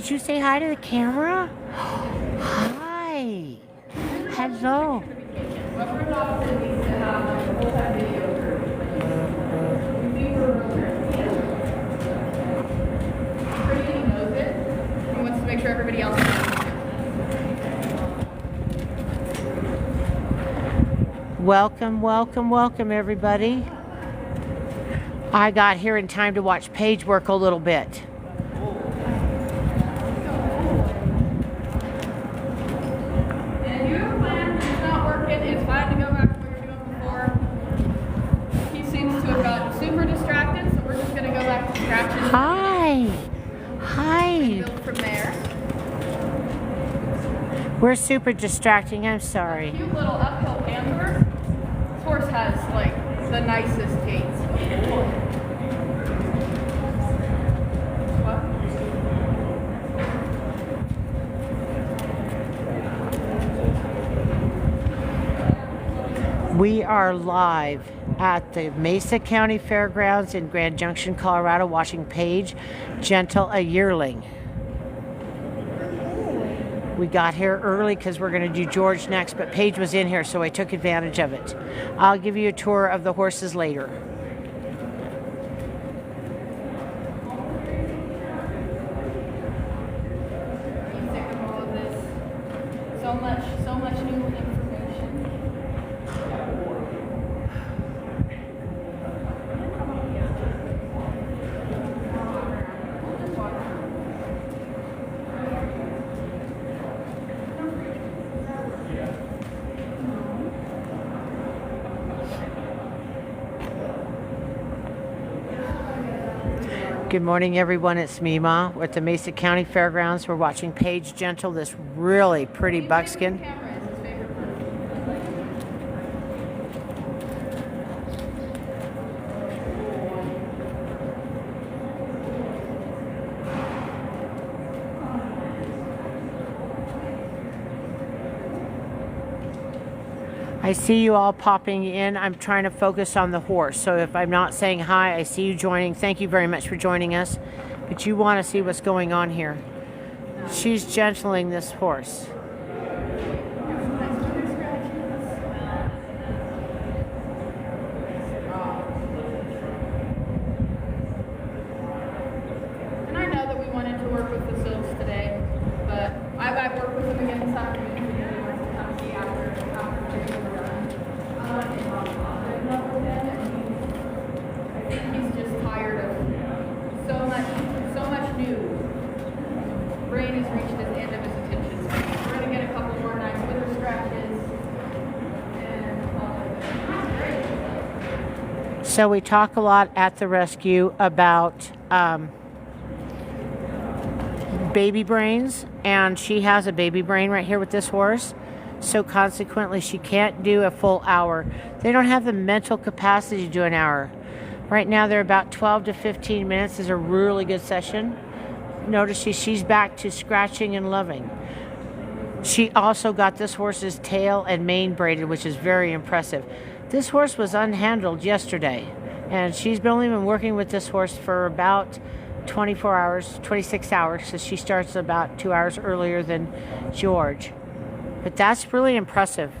Did you say hi to the camera? Hi. Hello. He wants to make sure everybody else knows. Welcome, welcome, welcome, everybody. I got here in time to watch Paige work a little bit. And if you have a plan and it's not working, it's fine to go back to what you were doing before. He seems to have gotten super distracted, so we're just going to go back to scratches. Hi. Hi. And build from there. We're super distracting, I'm sorry. Cute little uphill canter. This horse has like the nicest gaits. We are live at the Mesa County Fairgrounds in Grand Junction, Colorado, watching Paige gentle a yearling. We got here early because we're going to do George next, but Paige was in here, so I took advantage of it. I'll give you a tour of the horses later. Are you sick of all of this? So much new information. Good morning, everyone. It's Mima. We're at the Mesa County Fairgrounds. We're watching Paige gentle this really pretty buckskin. I see you all popping in. I'm trying to focus on the horse. So if I'm not saying hi, I see you joining. Thank you very much for joining us. But you want to see what's going on here. She's gentling this horse. And I know that we wanted to work with the silks today, but I've worked with them again this afternoon. I think he's just tired of so much new. Brain has reached the end of his attention span. We're gonna get a couple more nice wither scratches and So we talk a lot at the rescue about baby brains, and she has a baby brain right here with this horse. So consequently, she can't do a full hour. They don't have the mental capacity to do an hour. Right now, they're about 12 to 15 minutes is a really good session. Notice she's back to scratching and loving. She also got this horse's tail and mane braided, which is very impressive. This horse was unhandled yesterday, and she's only been working with this horse for about 24 hours, 26 hours, so she starts about 2 hours earlier than George. But that's really impressive.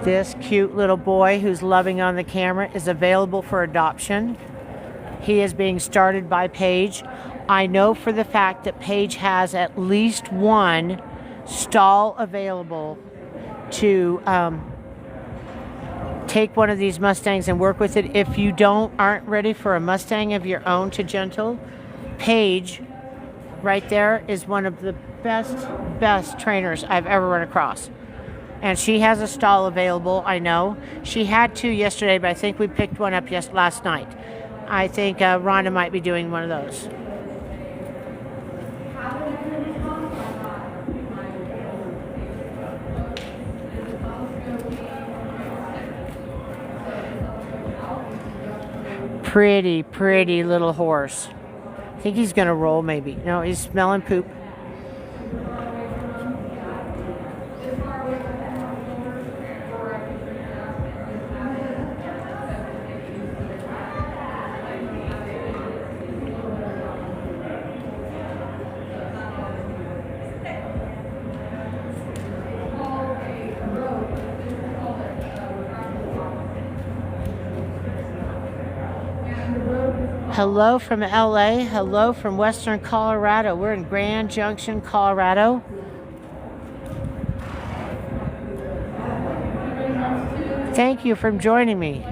This cute little boy who's loving on the camera is available for adoption. He is being started by Paige. I know for the fact that Paige has at least one stall available to take one of these Mustangs and work with it. If you aren't ready for a Mustang of your own to gentle, Paige right there is one of the best trainers I've ever run across. And she has a stall available, I know. She had two yesterday, but I think we picked one up last night. I think Rhonda might be doing one of those. Pretty, pretty little horse. I think he's going to roll maybe. No, he's smelling poop. Hello from LA. Hello from Western Colorado. We're in Grand Junction, Colorado. Thank you for joining me.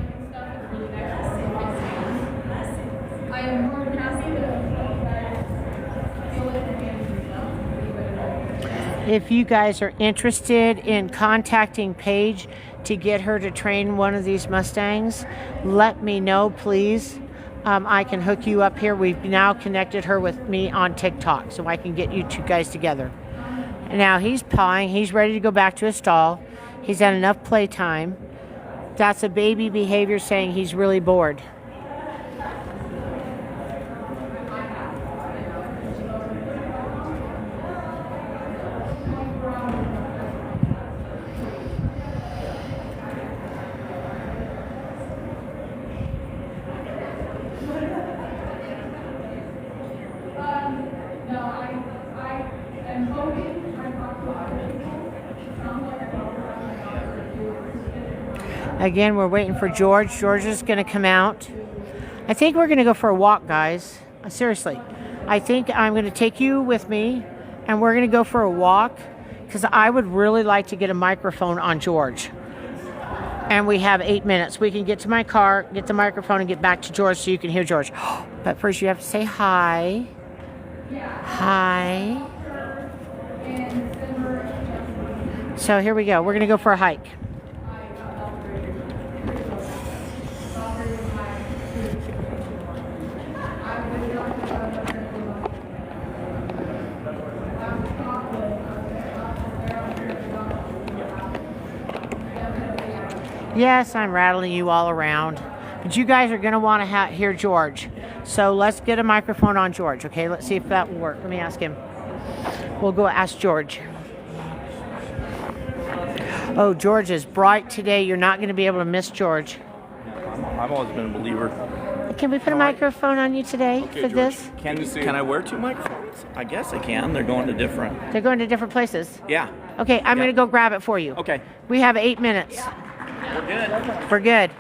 If you guys are interested in contacting Paige to get her to train one of these Mustangs, let me know, please. I can hook you up here. We've now connected her with me on TikTok, so I can get you two guys together. And now he's pawing. He's ready to go back to his stall. He's had enough playtime. That's a baby behavior saying he's really bored. Again, we're waiting for George. George is going to come out. I think we're going to go for a walk, guys. Seriously. I think I'm going to take you with me, and we're going to go for a walk, because I would really like to get a microphone on George. And we have 8 minutes. We can get to my car, get the microphone, and get back to George so you can hear George. But first you have to say hi. Hi. So here we go. We're going to go for a hike. Yes, I'm rattling you all around. But you guys are going to want to hear George. So let's get a microphone on George, okay? Let's see if that will work. Let me ask him. We'll go ask George. Oh, George is bright today. You're not going to be able to miss George. I've always been a believer. Can we put a microphone on you today for George, this? Can I wear 2 microphones? I guess I can. They're going to different. They're going to different places. Yeah. Okay, I'm going to go grab it for you. Okay. We have 8 minutes. We're good. We're good.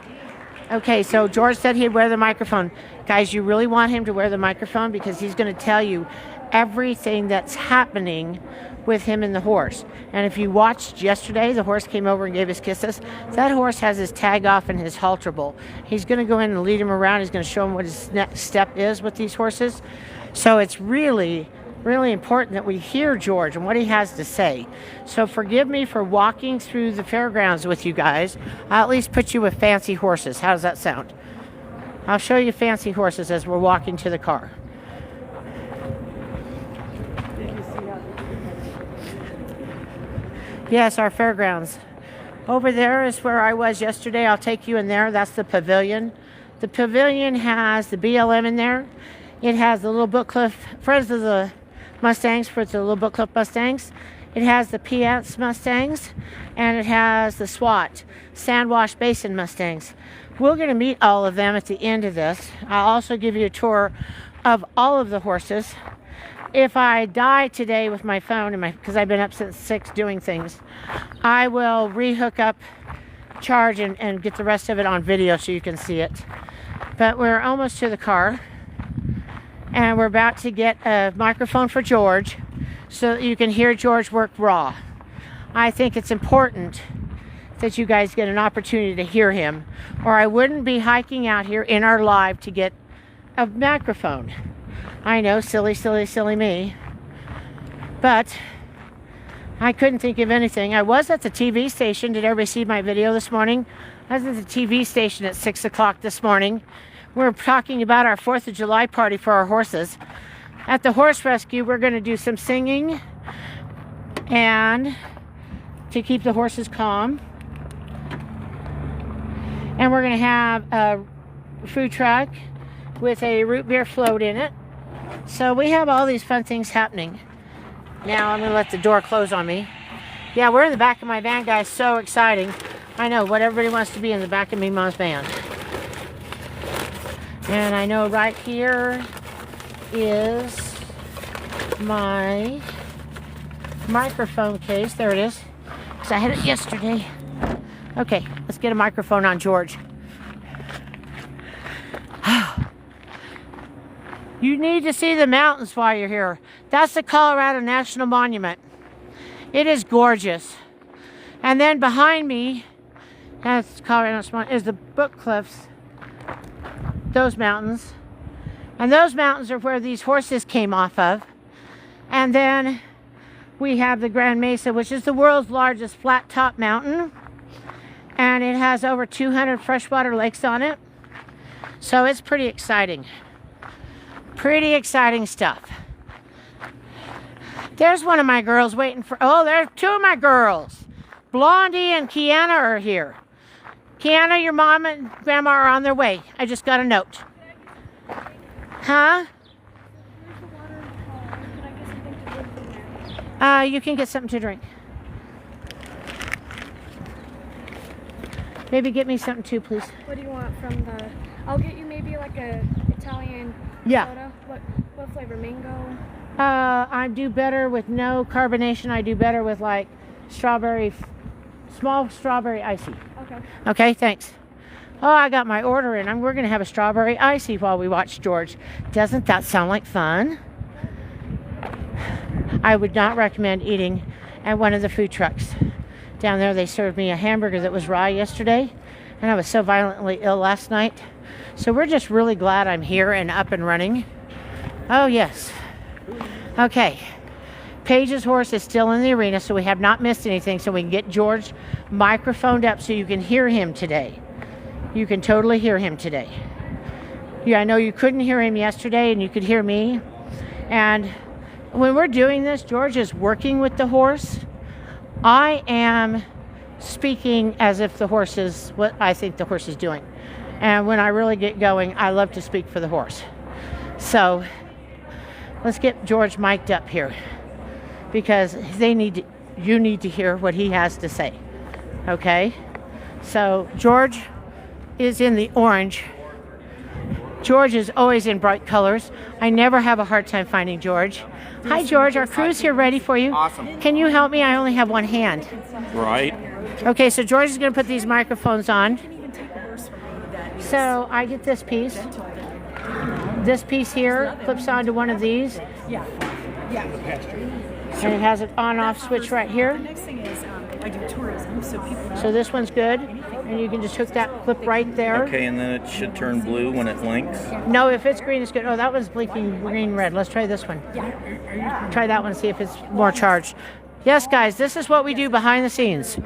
Okay, so George said he'd wear the microphone. Guys, you really want him to wear the microphone because he's going to tell you everything that's happening with him and the horse. And if you watched yesterday, the horse came over and gave us kisses. That horse has his tag off and his halterable. He's going to go in and lead him around. He's going to show him what his next step is with these horses. So it's really, really important that we hear George and what he has to say. So forgive me for walking through the fairgrounds with you guys. I'll at least put you with fancy horses. How does that sound? I'll show you fancy horses as we're walking to the car. Yes, our fairgrounds. Over there is where I was yesterday. I'll take you in there. That's the pavilion. The pavilion has the BLM in there. It has the Little Bookcliff Friends of the Mustangs for the Little Bookcliff Mustangs. It has the Piance Mustangs, and it has the SWAT Sandwash Basin Mustangs. We're going to meet all of them at the end of this. I'll also give you a tour of all of the horses. If I die today with my phone, because I've been up since 6 doing things, I will rehook up, charge, and get the rest of it on video so you can see it. But we're almost to the car, and we're about to get a microphone for George so that you can hear George work raw. I think it's important that you guys get an opportunity to hear him, or I wouldn't be hiking out here in our live to get a microphone. I know, silly, silly, silly me. But I couldn't think of anything. I was at the TV station. Did everybody see my video this morning? I was at the TV station at 6 o'clock this morning. We're talking about our 4th of July party for our horses. At the horse rescue, we're going to do some singing and to keep the horses calm. And we're going to have a food truck with a root beer float in it. So we have all these fun things happening. Now I'm going to let the door close on me. Yeah, we're in the back of my van, guys. So exciting. I know what everybody wants to be in the back of Mima's van. And I know right here is my microphone case. There it is. Because I had it yesterday. Okay, let's get a microphone on George. You need to see the mountains while you're here. That's the Colorado National Monument. It is gorgeous. And then behind me, that's Colorado National Monument, is the Book Cliffs. Those mountains. And those mountains are where these horses came off of. And then we have the Grand Mesa, which is the world's largest flat top mountain. And it has over 200 freshwater lakes on it. So it's pretty exciting. Pretty exciting stuff. There's one of my girls waiting for... Oh, there's two of my girls. Blondie and Kiana are here. Kiana, your mom and grandma are on their way. I just got a note. Huh? You can get something to drink. Maybe get me something too, please. What do you want from the... I'll get you maybe like a Italian soda. What flavor? Mango? I do better with no carbonation. I do better with like strawberry, small strawberry icy. Okay. Okay, thanks. Oh, I got my order in. We're going to have a strawberry icy while we watch George. Doesn't that sound like fun? I would not recommend eating at one of the food trucks. Down there, they served me a hamburger that was raw yesterday, and I was so violently ill last night. So we're just really glad I'm here and up and running. Oh, yes. Okay. Paige's horse is still in the arena, so we have not missed anything, so we can get George microphoned up so you can hear him today. You can totally hear him today. Yeah, I know you couldn't hear him yesterday, and you could hear me. And when we're doing this, George is working with the horse. I am speaking as if the horse is what I think the horse is doing. And when I really get going, I love to speak for the horse. So let's get George mic'd up here because you need to hear what he has to say. Okay? So George is in the orange. George is always in bright colors. I never have a hard time finding George. Hi, George. Our crew's here ready for you. Awesome. Can you help me? I only have one hand. Right. Okay, so George is going to put these microphones on. So I get this piece. This piece here clips onto one of these. Yeah. And it has an on-off switch right here. The next thing is I do tourism, so people. So this one's good. And you can just hook that clip right there. Okay, and then it should turn blue when it blinks. No, if it's green, it's good. Oh, that one's blinking green, red. Let's try this one. Try that one, see if it's more charged. Yes, guys, this is what we do behind the scenes.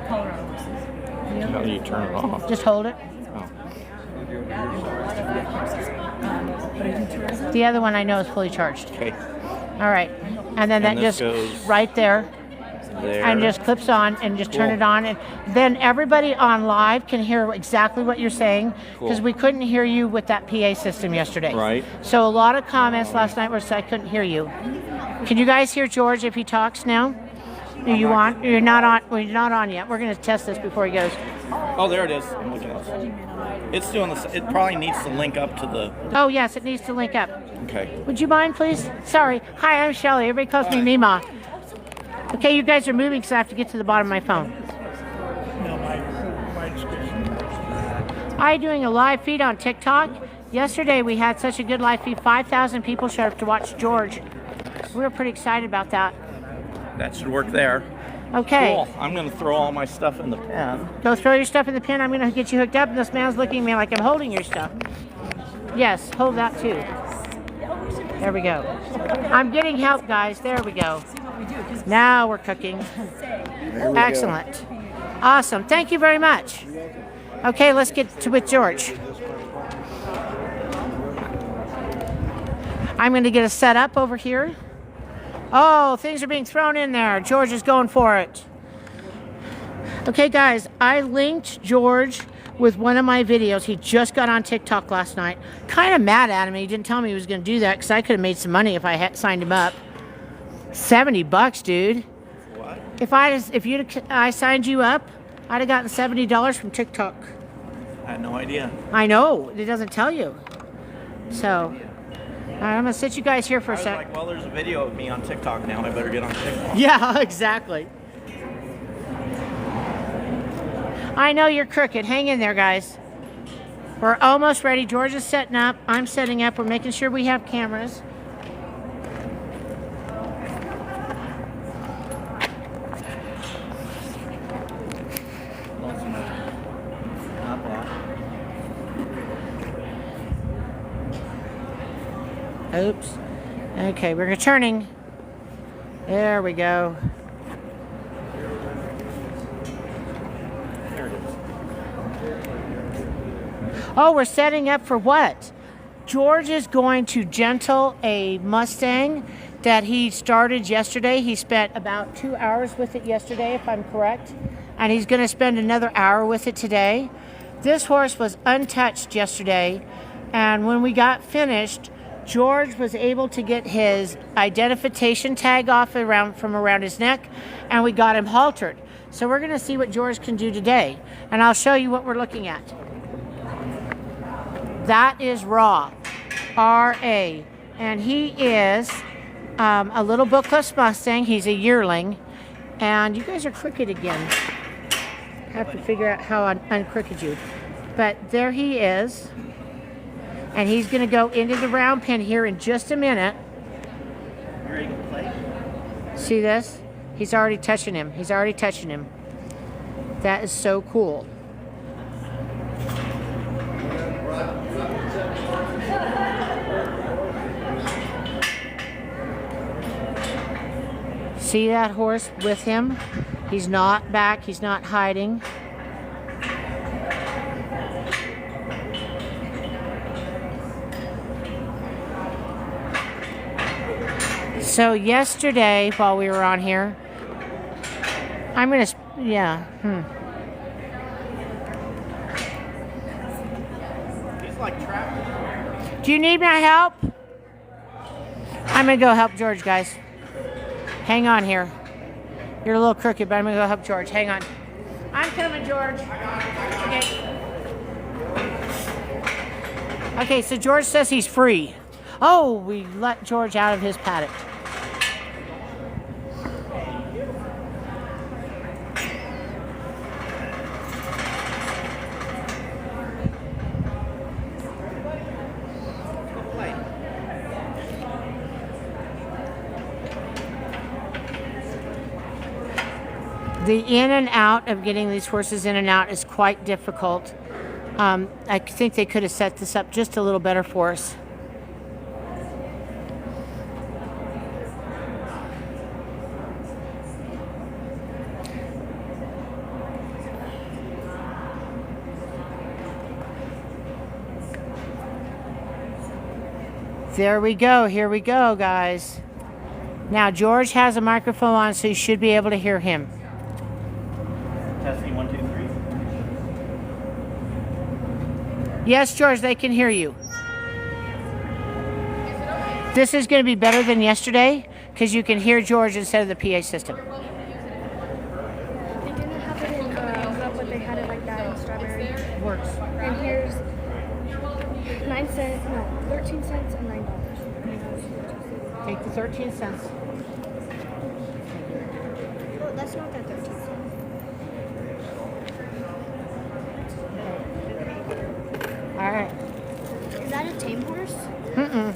How do you turn it off? Just hold it. Oh. The other one I know is fully charged. Okay. All right. And then that this just goes right there. There. And just clips on and just turn it on. And then everybody on live can hear exactly what you're saying because we couldn't hear you with that PA system yesterday. Right. So a lot of comments last night were saying I couldn't hear you. Can you guys hear George if he talks now? Do you want? You're not on. Well, you're not on yet. We're going to test this before he goes. Oh, there it is. I'm looking at it. It's doing this. It probably needs to link up to the. Oh yes, it needs to link up. Okay. Would you mind, please? Sorry. Hi, I'm Shelly. Everybody calls me Mima. Okay, you guys are moving because I have to get to the bottom of my phone. I'm doing a live feed on TikTok. Yesterday we had such a good live feed. 5,000 people showed up to watch George. We were pretty excited about that. That should work there. Okay. Cool. I'm going to throw all my stuff in the pen. Go throw your stuff in the pen. I'm going to get you hooked up. And this man's looking at me like I'm holding your stuff. Yes, hold that too. There we go. I'm getting help, guys. There we go. Now we're cooking. Excellent. Awesome. Thank you very much. Okay, let's get to with George. I'm going to get a set up over here. Oh, things are being thrown in there. George is going for it. Okay, guys, I linked George with one of my videos. He just got on TikTok last night. Kind of mad at him. He didn't tell me he was going to do that because I could have made some money if I had signed him up. $70, dude. What? I signed you up, I'd have gotten $70 from TikTok. I had no idea. I know. It doesn't tell you. So, all right, I'm going to sit you guys here for I a was sec. like, well, there's a video of me on TikTok now. I better get on TikTok. Yeah, exactly. I know you're crooked. Hang in there, guys. We're almost ready. George is setting up. I'm setting up. We're making sure we have cameras. Not that. Oops. Okay, we're turning. There we go. There it is. Oh, we're setting up for what? George is going to gentle a Mustang that he started yesterday. He spent about 2 hours with it yesterday, if I'm correct. And he's going to spend another hour with it today. This horse was untouched yesterday. And when we got finished, George was able to get his identification tag off from around his neck. And we got him haltered. So we're going to see what George can do today. And I'll show you what we're looking at. That is Raw, R-A, and he is a little bookless Mustang. He's a yearling, and you guys are crooked again. I have to figure out how I uncrooked you. But there he is, and he's going to go into the round pen here in just a minute. You ready to play? See this? He's already touching him. He's already touching him. That is so cool. See that horse with him? He's not back. He's not hiding. So yesterday, while we were on here, He's like trapped. Do you need my help? I'm gonna go help George, guys. Hang on here. You're a little crooked, but I'm gonna go help George. Hang on. I'm coming, George. Okay, so George says he's free. Oh, we let George out of his paddock. The in and out of getting these horses in and out is quite difficult. I think they could have set this up just a little better for us. There we go. Here we go, guys. Now, George has a microphone on, so you should be able to hear him. Testing 1, 2, 3. Yes, George, they can hear you. This is going to be better than yesterday because you can hear George instead of the PA system. They didn't have it in Hub, but they had it like that in Strawberry. Works. And here's 13 cents and $9. Take the 13 cents. Oh, that's not that 13 cents. All right. Is that a tame horse? Mm-mm.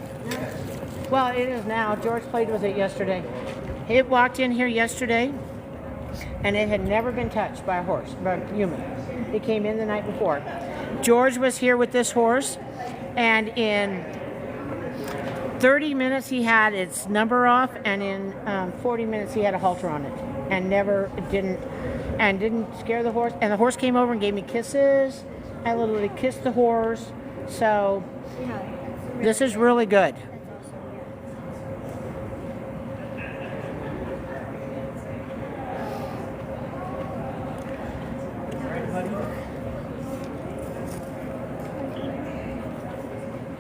Well, it is now. George played with it yesterday. It walked in here yesterday, and it had never been touched by a horse, by a human. It came in the night before. George was here with this horse, and in 30 minutes he had its number off, and in 40 minutes he had a halter on it, and didn't scare the horse. And the horse came over and gave me kisses. I literally kissed the horse. So this is really good.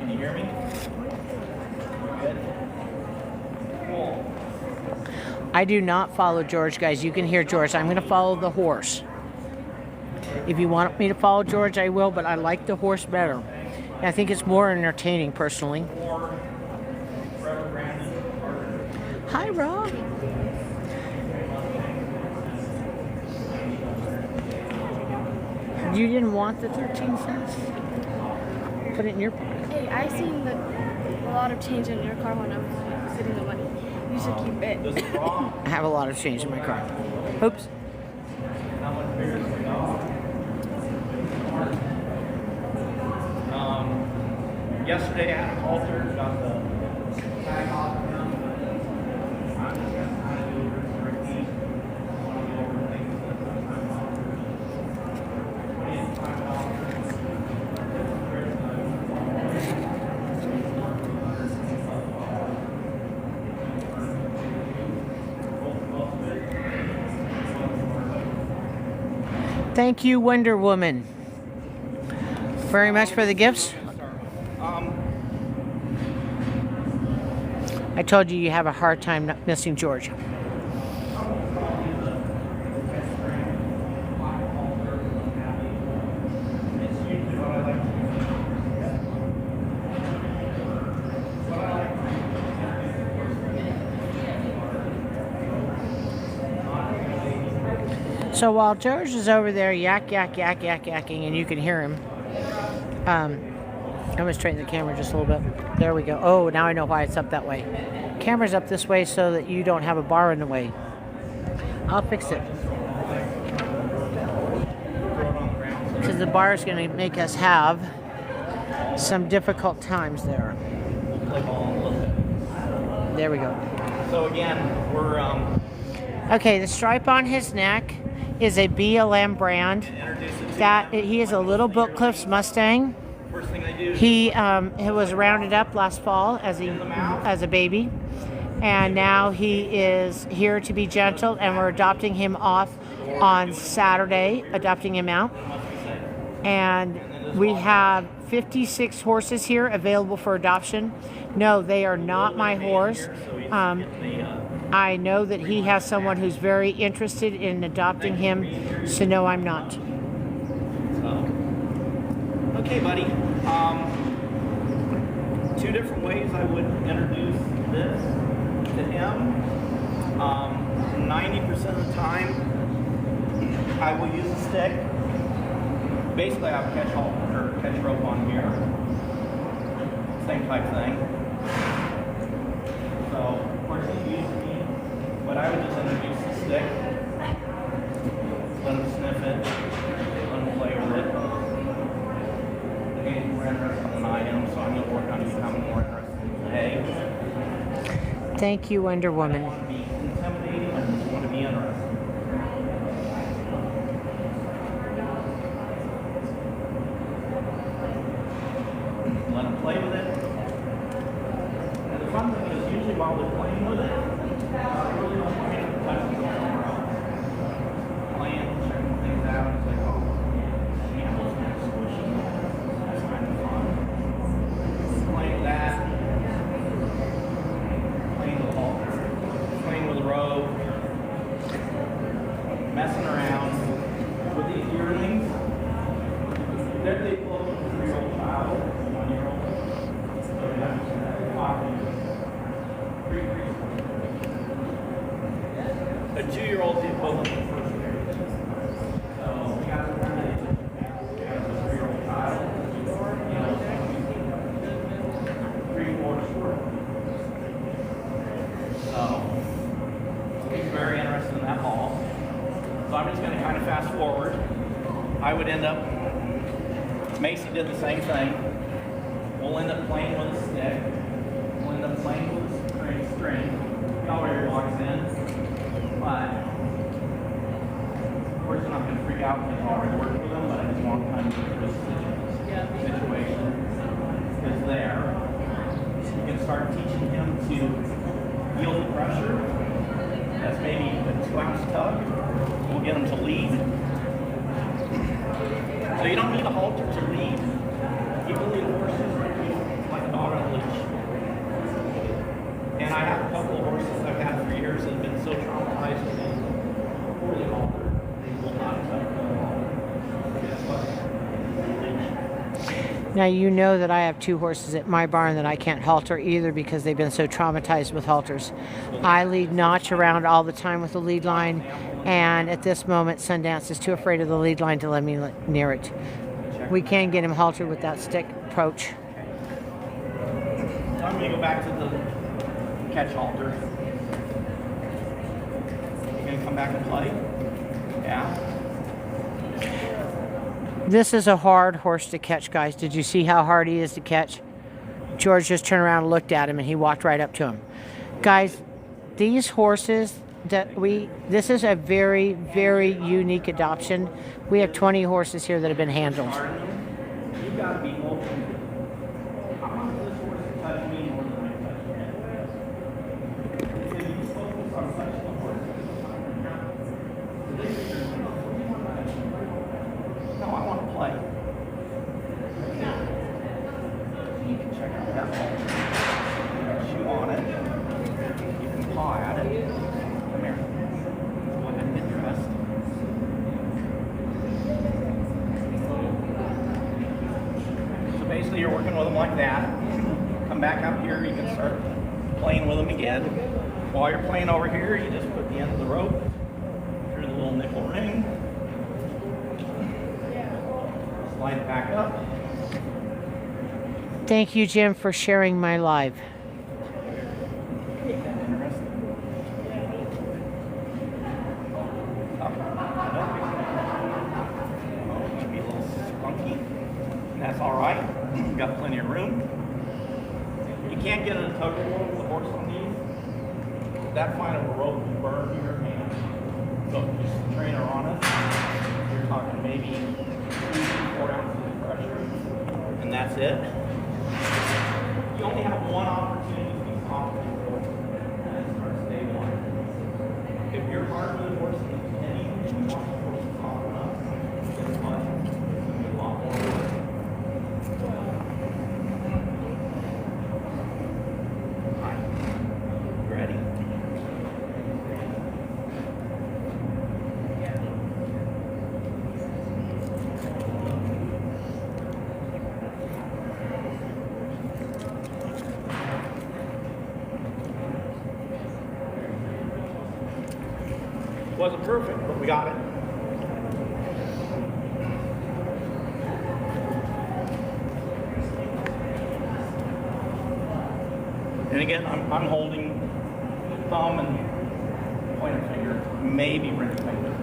Can you hear me? Good. Cool. I do not follow George, guys. You can hear George. I'm going to follow the horse. If you want me to follow George, I will, but I like the horse better. I think it's more entertaining, personally. Hi, Rob. You didn't want the 13 cents? Put it in your pocket. Hey, I seen a lot of change in your car when I was sitting the money. You should keep it. I have a lot of change in my car. Oops. Yesterday I had a halter, got the tag off of him. I'm just going to kind of do a Ricky. I want to go over things that Thank you, Wonder Woman, very much for the gifts. I told you have a hard time not missing George. So while George is over there yakking, and you can hear him, I'm going to straighten the camera just a little bit. There we go. Oh, now I know why it's up that way. Camera's up this way so that you don't have a bar in the way. I'll fix it. Because the bar is going to make us have some difficult times there. There we go. So again, we're okay, the stripe on his neck is a BLM brand. That he is a Little Book Cliffs Mustang. He was rounded up last fall as a baby, and now he is here to be gentle, and we're adopting him off on Saturday, adopting him out. And we have 56 horses here available for adoption. No, they are not my horse. I know that he has someone who's very interested in adopting him, so no, I'm not. Okay, buddy. Two different ways I would introduce this to him. 90% of the time, I will use a stick. Basically, I have catch rope on here. Same type thing. So, of course, he's used to me, but I would just introduce the stick. Let him sniff it. Let him play with it. He's more interested than I am, so I'm going to work on becoming more interested in hay. Thank you, Wonder Woman. I want to be intimidating, I just want to be interested. Let them play with it. And the fun thing is, usually while they're playing with it, I really don't want to touch them somewhere else. Playing, checking things out, it's like, oh, animals kind of squishy. That's kind of fun. Playing with that. Playing with the halter. Playing with the rope. Messing around with these yearlings. They're the equivalent of a 3-year-old child, 1-year-old. So we have a 2-year-old is the equivalent of the first grade. So we got to learn that as a 3-year-old child, you know, 3/4 short. So he's very interested in that ball. So I'm just going to kind of fast forward. I would end up, Macy did the same thing. We'll end up playing with a stick. We'll end up playing with a string. He already walks in. But, of course, I'm not going to freak out because I already worked with him, but I just want to kind of get this situation is there. You can start teaching him to yield the pressure. That's maybe a 2-ounce tug. We'll get him to lead. So you don't need a halter to lead. You can lead horses like Now you know that I have 2 horses at my barn that I can't halter either because they've been so traumatized with halters. I lead Notch around all the time with the lead line, and at this moment Sundance is too afraid of the lead line to let me near it. We can get him haltered with that stick approach. I'm going to go back to the catch halter. You going to come back and play? Yeah. This is a hard horse to catch, guys. Did you see how hard he is to catch? George just turned around and looked at him, and he walked right up to him. Guys, these horses this is a very, very unique adoption. We have 20 horses here that have been handled. You've got to be open. I want this horse to touch me more than I touch him. So you focus on touching the horse. No, I want to play. You can check out that ball. You can chew on it. You can paw at it. Come here. Go ahead and get dressed. So basically you're working with them like that. Come back up here, you can start playing with them again. While you're playing over here, you just put the end of the rope through the little nickel ring. Slide it back up. Thank you, Jim, for sharing my live. That's all right. You've got plenty of room. You can't get a tug of war with the horse on these. That fine of a rope will burn your hand. So just the trainer on it. You're talking maybe 3-4 ounces of pressure, and that's it. You only have one opportunity to be confident, and that starts day one. If you're hard with a horse and you want the horse to talk enough, guess what? It's going to be a lot more work. Ready? Wasn't perfect, but we got it. And again, I'm holding thumb and pointer finger, maybe ring finger.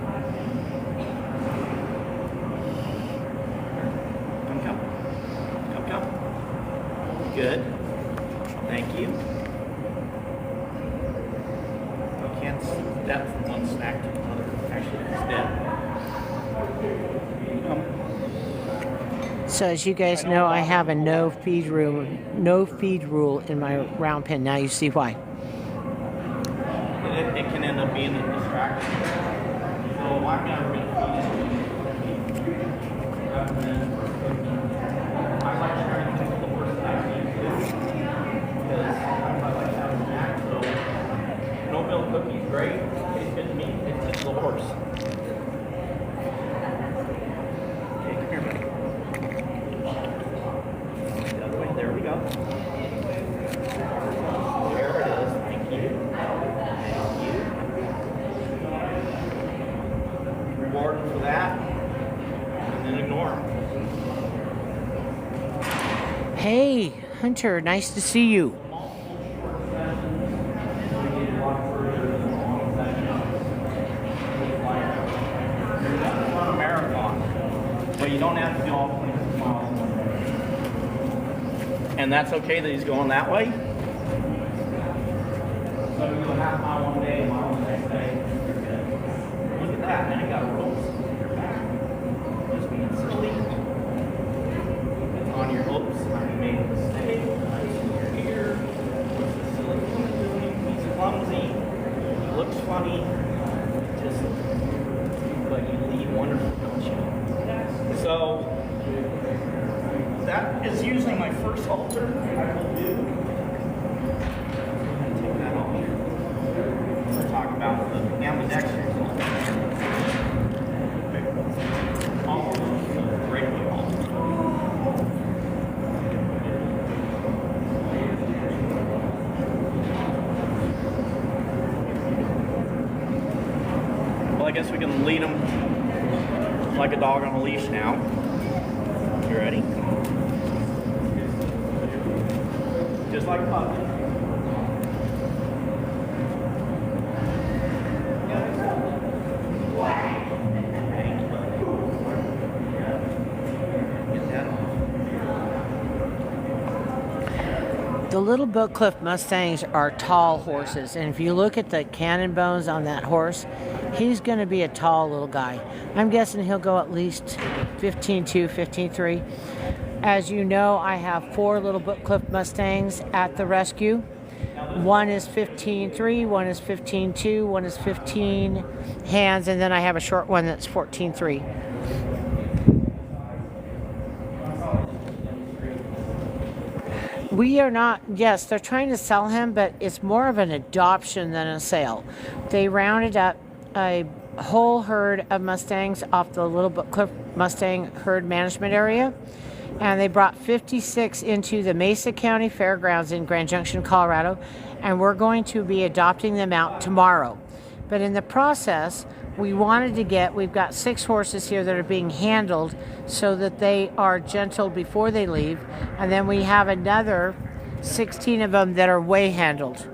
Come. Good. Thank you. You can't step from one snack to another. Actually, it's dead. So as you guys know, I have a no feed rule in my round pen. Now you see why. It can end up being a distraction. So I'm never going to feed it. I like trying to take the horse that I need to because I like having a snack. So no milk cookies, great. It's good to me. It's the horse. Okay, come here, buddy. The other way. There we go. There it is. Thank you. Reward them for that, and then ignore them. Hey, Hunter, nice to see you. Run a marathon, but you don't have to do all 26 miles. And that's okay that he's going that way. So you go half mile one day, a mile the next day. You're good. Look at that, now you got ropes in your back. Just being silly. It's on your hooks. You made a mistake. Nice in your ear. What's the silly woman doing? He's clumsy. He looks funny. But you lead wonderful, don't you? So that is usually my first halter. I will do. Take that off. We'll talk about the ambidextrous halter. All of them great halter. I guess we can lead him like a dog on a leash now. You ready? Just like a puppy. The little Buck Cliff Mustangs are tall horses, and if you look at the cannon bones on that horse, he's going to be a tall little guy. I'm guessing he'll go at least 15.2, 15.3. As you know, I have 4 little Buck Cliff Mustangs at the rescue. One is 15.3, one is 15.2, one is 15 hands, and then I have a short one that's 14.3. We are not, yes, they're trying to sell him, but it's more of an adoption than a sale. They rounded up a whole herd of Mustangs off the Little Buck Cliff Mustang herd management area, and they brought 56 into the Mesa County Fairgrounds in Grand Junction, Colorado, and we're going to be adopting them out tomorrow. But in the process, we've got 6 horses here that are being handled so that they are gentle before they leave, and then we have another 16 of them that are way handled.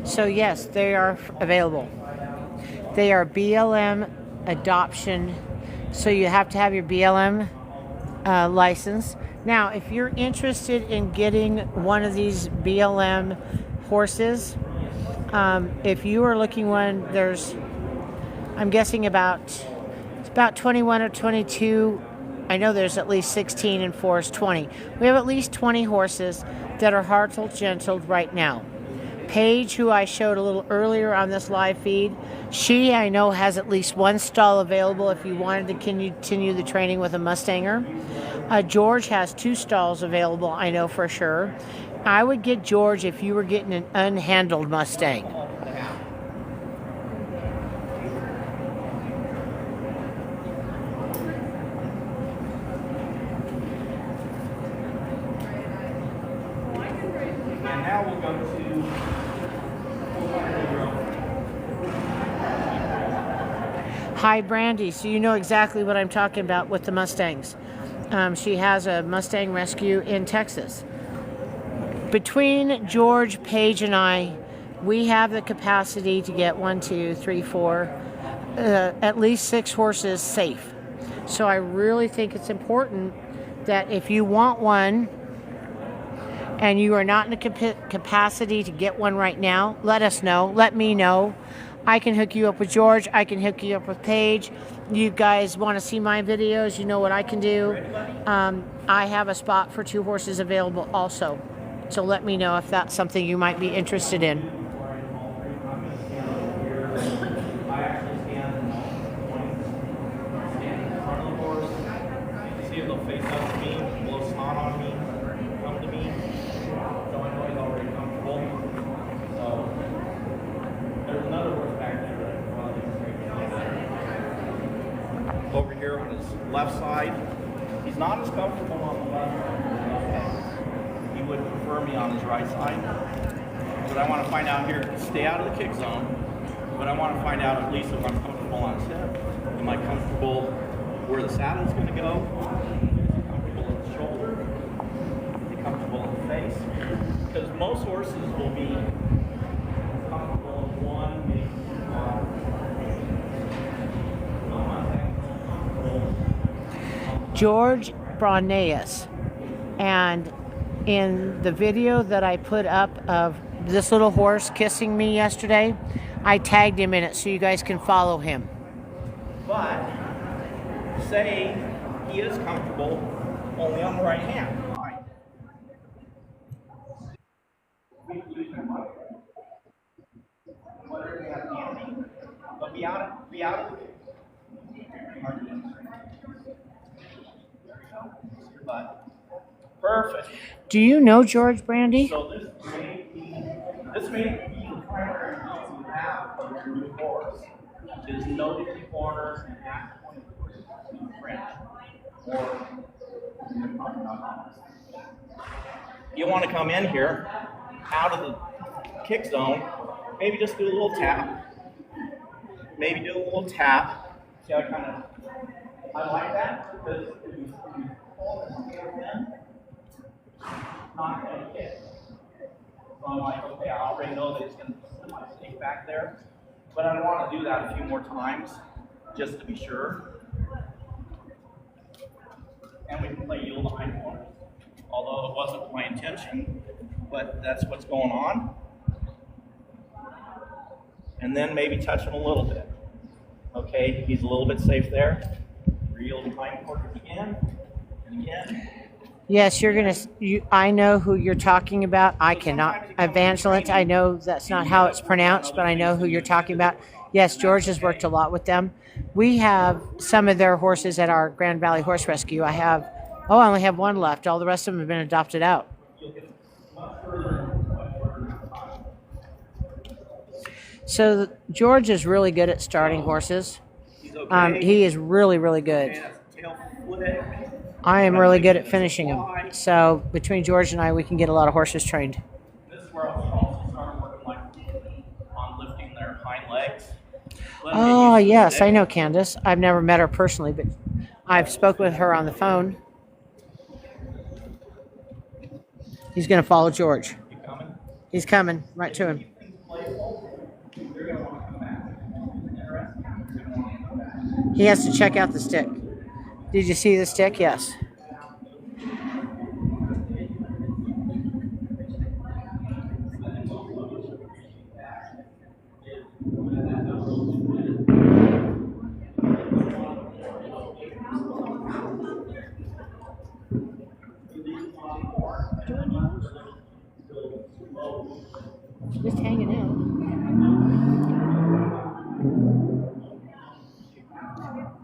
So yes, they are available. They are BLM adoption, so you have to have your BLM license. Now, if you're interested in getting one of these BLM horses, if you are looking one, I'm guessing it's about 21 or 22. I know there's at least 16 and 4 is 20. We have at least 20 horses that are Hartzell gentled right now. Paige, who I showed a little earlier on this live feed, she, I know, has at least 1 stall available if you wanted to continue the training with a Mustanger. George has 2 stalls available, I know for sure. I would get George if you were getting an unhandled Mustang. And now we'll go to Hi, Brandy. So you know exactly what I'm talking about with the Mustangs. She has a Mustang rescue in Texas. Between George, Paige, and I, we have the capacity to get 1, 2, 3, 4, at least 6 horses safe. So I really think it's important that if you want one and you are not in a capacity to get one right now, let us know. Let me know. I can hook you up with George. I can hook you up with Paige. You guys want to see my videos, you know what I can do. I have a spot for 2 horses available also. So let me know if that's something you might be interested in. I actually stand in the front of the horse. See if they'll face up to me, blow snot on me, come to me. So I know he's already comfortable. So there's another horse back there that I probably over here on his left side. He's not as comfortable on the left side. He would prefer me on his right side. But I want to find out here, stay out of the kick zone. But I want to find out at least if I'm comfortable on his hip. Am I comfortable where the saddle's going to go? Is he comfortable at the shoulder? Is he comfortable in the face? Because most horses will be comfortable in one, maybe George Braneas. And in the video that I put up of this little horse kissing me yesterday, I tagged him in it so you guys can follow him. But say he is comfortable only on the right hand. But be out of the but perfect. Do you know George, Brandy? So this may be the primary reason you have of your new horse is no dippy corners and half point in French. Or you want to come in here out of the kick zone, maybe just do a little tap. Maybe do a little tap. See how I kind of, I like that because if you pull the hands in, not going to hit. So I'm like, okay, I already know that it's going to put my stick back there, but I want to do that a few more times just to be sure. And we can play yield behind corners, although it wasn't my intention, but that's what's going on. And then maybe touch him a little bit. Okay, he's a little bit safe there. Reel behind quarters again and again. Yes, you're gonna. I know who you're talking about. I cannot. Evangeline, I know that's not how it's pronounced, but I know who you're talking about. Yes, George has worked a lot with them. We have some of their horses at our Grand Valley Horse Rescue. I only have one left. All the rest of them have been adopted out. So George is really good at starting horses. He is really, really good. I am really good at finishing him. So between George and I, we can get a lot of horses trained. This is where I'll also start working on lifting their hind legs. Oh, yes, I know Candace. I've never met her personally, but I've spoken with her on the phone. He's going to follow George. He's coming right to him. He has to check out the stick. Did you see the stick? Yes. Just hanging out.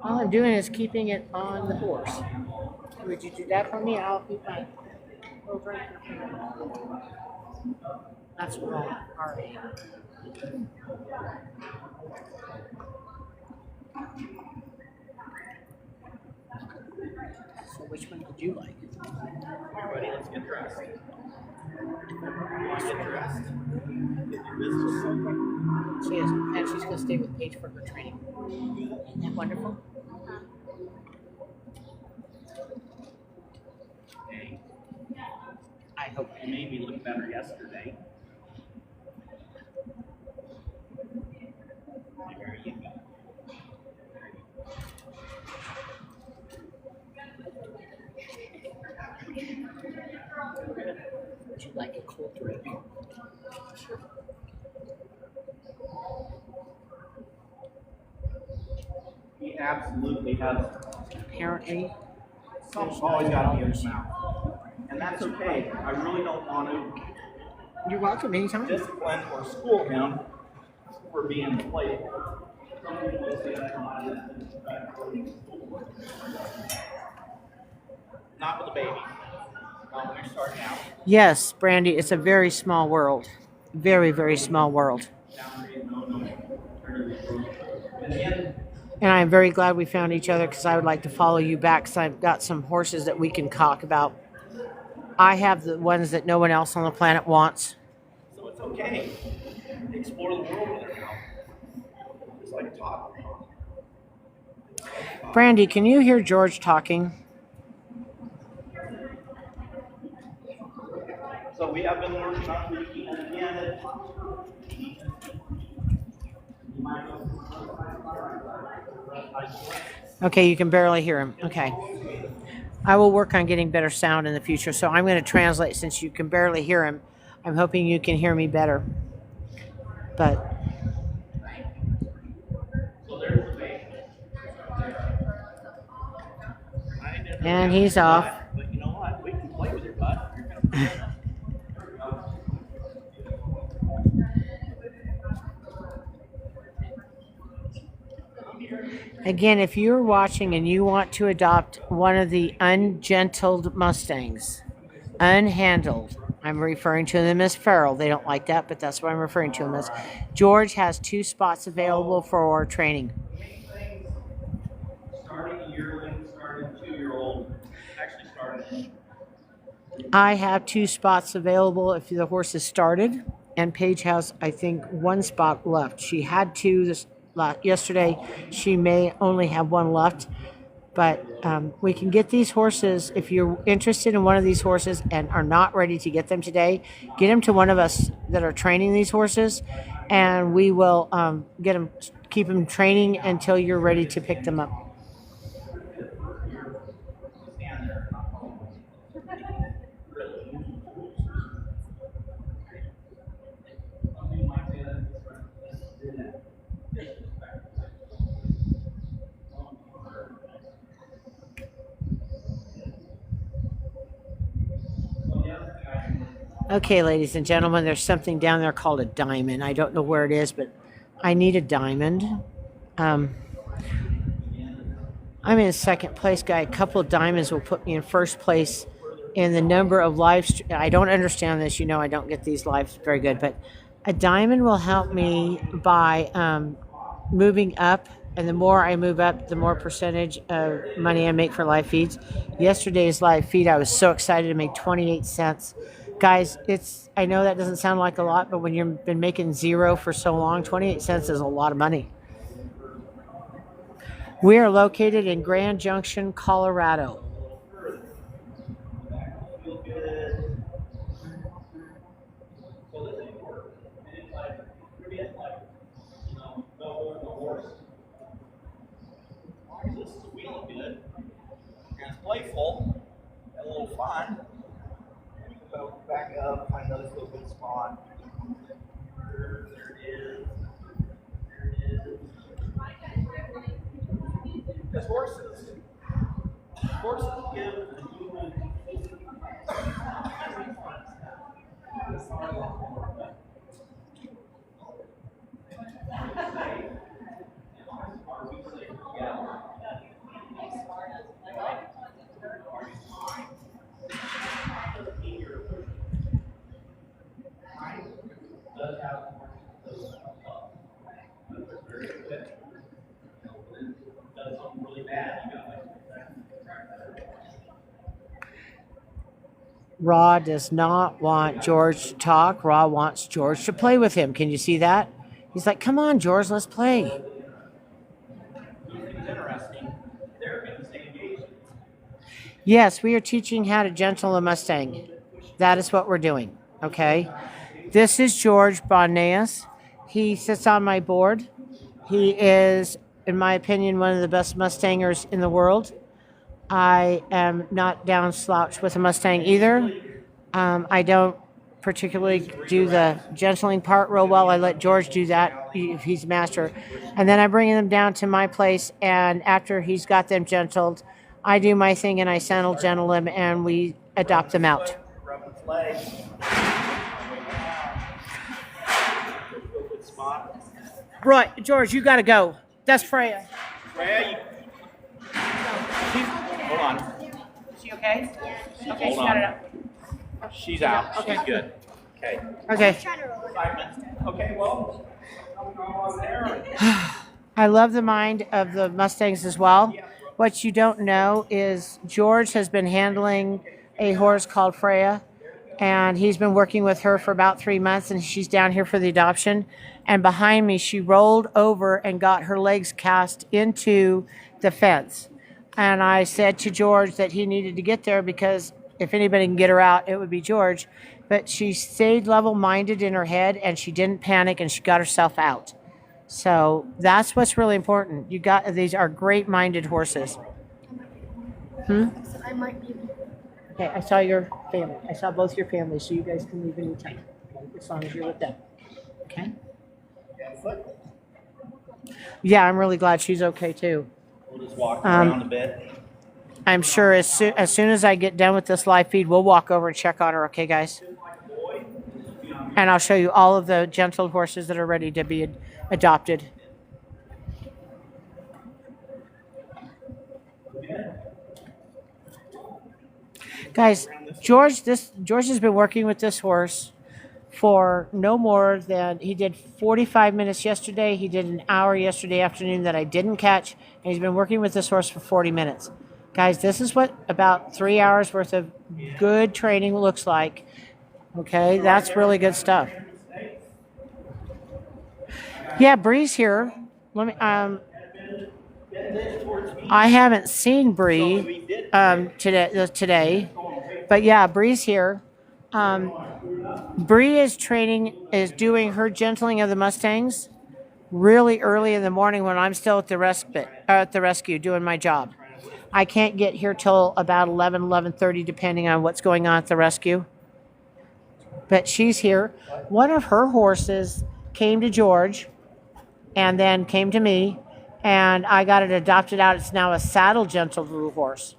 All I'm doing is keeping it on the horse. Would you do that for me? I'll keep my over here. That's wrong. All right. So which one would you like? Everybody, let's get dressed. Let's get dressed. Get your business. She is, and she's going to stay with Paige for her training. Isn't that wonderful? Hey, I hope you made me look better yesterday. There you go. Would you like a cold drink? Sure. He absolutely has. Apparently, Something's always got to be in his mouth. And that's okay. I really don't want to you're welcome anytime. discipline or school him for being playful. Some people say that not with a baby. Not when you're starting out. Yes, Brandy, it's a very small world. Very, very small world. And I'm very glad we found each other because I would like to follow you back because I've got some horses that we can talk about. I have the ones that no one else on the planet wants. So it's okay. Explore the world with her now. Just like talk. Brandy, can you hear George talking? So we have been working on reading and again. Okay, you can barely hear him. Okay. I will work on getting better sound in the future, so I'm going to translate since you can barely hear him. I'm hoping you can hear me better. But and he's off. But you know what? We can play with your butt. Again, if you're watching and you want to adopt one of the ungentled Mustangs, unhandled, I'm referring to them as feral. They don't like that, but that's what I'm referring to them as. George has 2 spots available for training. Starting yearling, starting 2-year-old, actually starting I have 2 spots available if the horse is started, and Paige has, I think, 1 spot left. She had 2 yesterday. She may only have 1 left, but we can get these horses. If you're interested in one of these horses and are not ready to get them today, get them to one of us that are training these horses, and we will keep them training until you're ready to pick them up. Okay, ladies and gentlemen, there's something down there called a diamond. I don't know where it is, but I need a diamond. I'm in 2nd place, guy. A couple of diamonds will put me in 1st place in the number of lives. I don't understand this. You know, I don't get these lives very good, but a diamond will help me by moving up. And the more I move up, the more percentage of money I make for live feeds. Yesterday's live feed, I was so excited to make 28 cents. Guys, I know that doesn't sound like a lot, but when you've been making 0 for so long, 28 cents is a lot of money. We are located in Grand Junction, Colorado. Playful, a little fun. Go back up, find another little good spot. There it is. There it is. Because horses give the human. Raw does not want George to talk. Raw wants George to play with him. Can you see that? He's like, come on, George, let's play. Yes, we are teaching how to gentle a Mustang. That is what we're doing, okay? This is George Bonneas. He sits on my board. He is, in my opinion, one of the best Mustangers in the world. I am not down slouched with a Mustang either. I don't particularly do the gentling part real well. I let George do that if he's master. And then I bring them down to my place, and after he's got them gentled, I do my thing and I gentle them, and we adopt them out. Right, George, you got to go. That's Freya. Freya, hold on. Is she okay? Yeah. Okay, she got it up. She's out. Okay. She's good. Okay. Okay. 5 minutes. Okay, well. I love the mind of the Mustangs as well. What you don't know is George has been handling a horse called Freya, and he's been working with her for about 3 months, and she's down here for the adoption. And behind me, she rolled over and got her legs cast into the fence. And I said to George that he needed to get there because if anybody can get her out, it would be George. But she stayed level-minded in her head, and she didn't panic, and she got herself out. So that's what's really important. These are great-minded horses. I might be. Okay, I saw your family. I saw both your families, so you guys can leave anytime, as long as you're with them. Okay? Yeah, I'm really glad she's okay too. We'll just walk around a bit. I'm sure as soon as I get done with this live feed, we'll walk over and check on her. Okay, guys? And I'll show you all of the gentle horses that are ready to be adopted. Guys, George has been working with this horse for no more than, he did 45 minutes yesterday. He did an hour yesterday afternoon that I didn't catch, and he's been working with this horse for 40 minutes. Guys, this is what about 3 hours worth of good training looks like. Okay, that's really good stuff. Yeah, Bree's here. Let me. I haven't seen Bree today, but yeah, Bree's here. Bree is doing her gentling of the Mustangs really early in the morning when I'm still at the rescue doing my job. I can't get here till about 11:30, depending on what's going on at the rescue. But she's here. One of her horses came to George and then came to me, and I got it adopted out. It's now a saddle gentle little horse.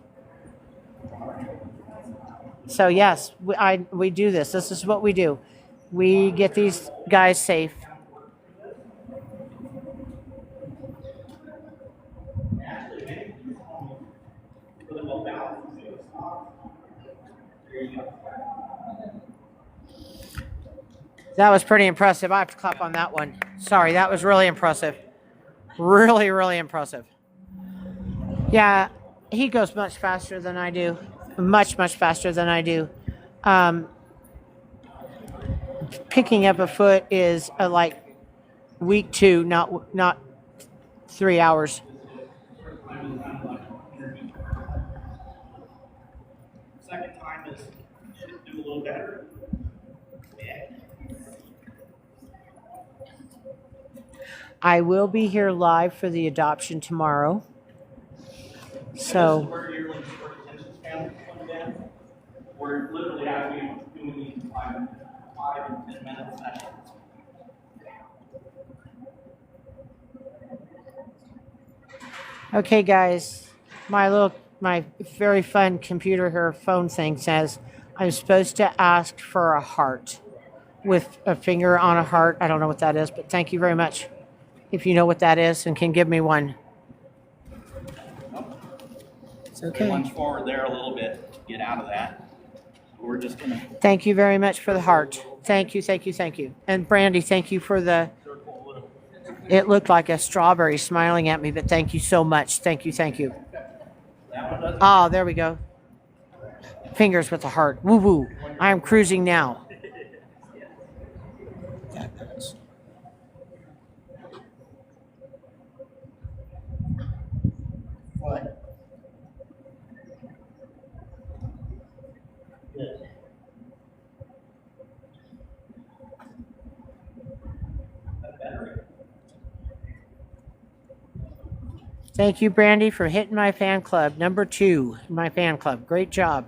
So yes, we do this. This is what we do. We get these guys safe. That was pretty impressive. I have to clap on that one. Sorry, that was really impressive. Really, really impressive. Yeah, he goes much faster than I do. Much, much faster than I do. Picking up a foot is like week 2, not 3 hours. Second time is should do a little better. I will be here live for the adoption tomorrow. So. Where yearlings for attention span comes in. We're literally actually doing these 5 and 10 minute sessions. Okay, guys, my very fun computer here phone thing says I'm supposed to ask for a heart with a finger on a heart. I don't know what that is, but thank you very much if you know what that is and can give me one. It's okay. Lunge forward there a little bit to get out of that. We're just gonna. Thank you very much for the heart. Thank you, thank you, thank you. And Brandy, thank you for the. It looked like a strawberry smiling at me, but thank you so much. Thank you, thank you. Oh, there we go. Fingers with the heart. Woo woo. I am cruising now. What? Good. Thank you, Brandy, for hitting my fan club. Number 2 in my fan club. Great job.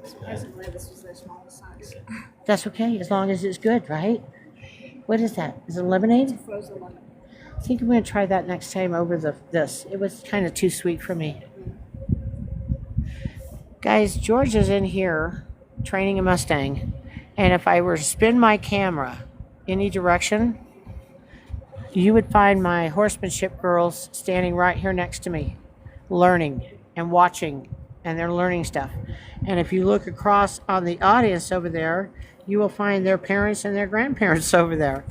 Surprisingly, this was their smallest size. That's okay, as long as it's good, right? What is that? Is it lemonade? Frozen lemon. I think I'm going to try that next time over this. It was kind of too sweet for me. Guys, George is in here training a Mustang. And if I were to spin my camera any direction, you would find my horsemanship girls standing right here next to me, learning and watching, and they're learning stuff. And if you look across on the audience over there, you will find their parents and their grandparents over there.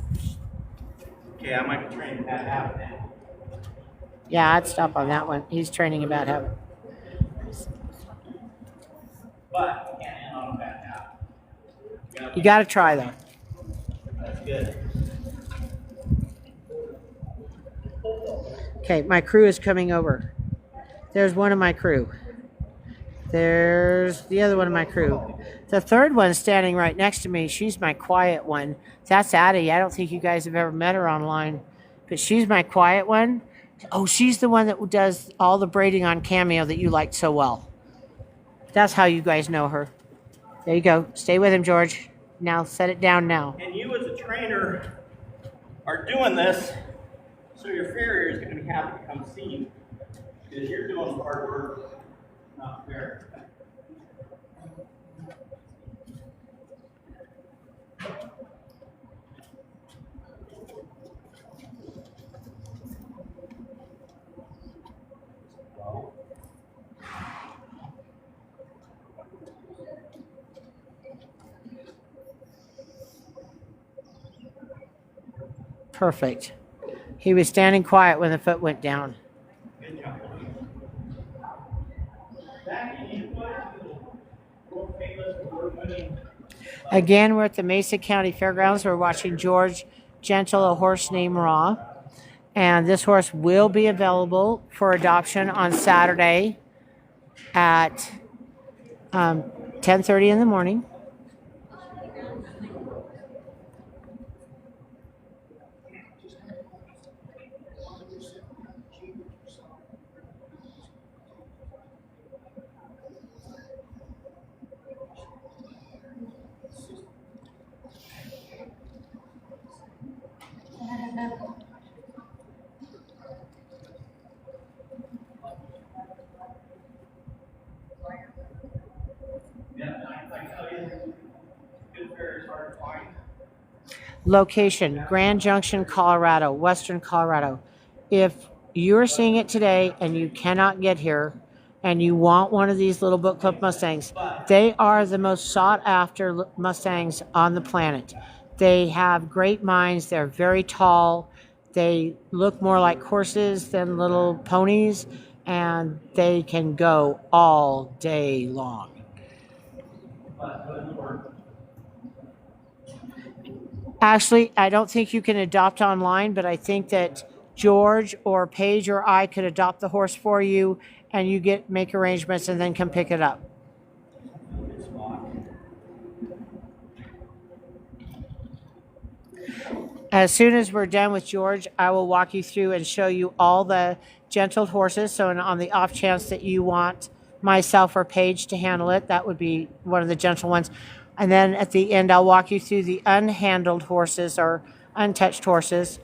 Okay, I might be training bad habit now. Yeah, I'd stop on that one. He's training a bad habit. But you can't end on a bad habit. You got to try, though. That's good. Okay, my crew is coming over. There's one of my crew. There's the other one of my crew. The third one's standing right next to me. She's my quiet one. That's Addie. I don't think you guys have ever met her online, but she's my quiet one. Oh, she's the one that does all the braiding on Cameo that you liked so well. That's how you guys know her. There you go. Stay with him, George. Now set it down now. And you as a trainer are doing this, so your farrier is going to be happy to come see you because you're doing hard work, not fair. Perfect. He was standing quiet when the foot went down. Good job. Again, we're at the Mesa County Fairgrounds. We're watching George Gentle, a horse named Raw. And this horse will be available for adoption on Saturday at 10:30 in the morning. Location, Grand Junction, Colorado, Western Colorado. If you're seeing it today and you cannot get here and you want one of these little book club Mustangs, they are the most sought after Mustangs on the planet. They have great minds. They're very tall. They look more like horses than little ponies, and they can go all day long. Actually, I don't think you can adopt online, but I think that George or Paige or I could adopt the horse for you, and you make arrangements and then come pick it up. As soon as we're done with George, I will walk you through and show you all the gentled horses. So on the off chance that you want myself or Paige to handle it, that would be one of the gentle ones. And then at the end, I'll walk you through the unhandled horses or untouched horses.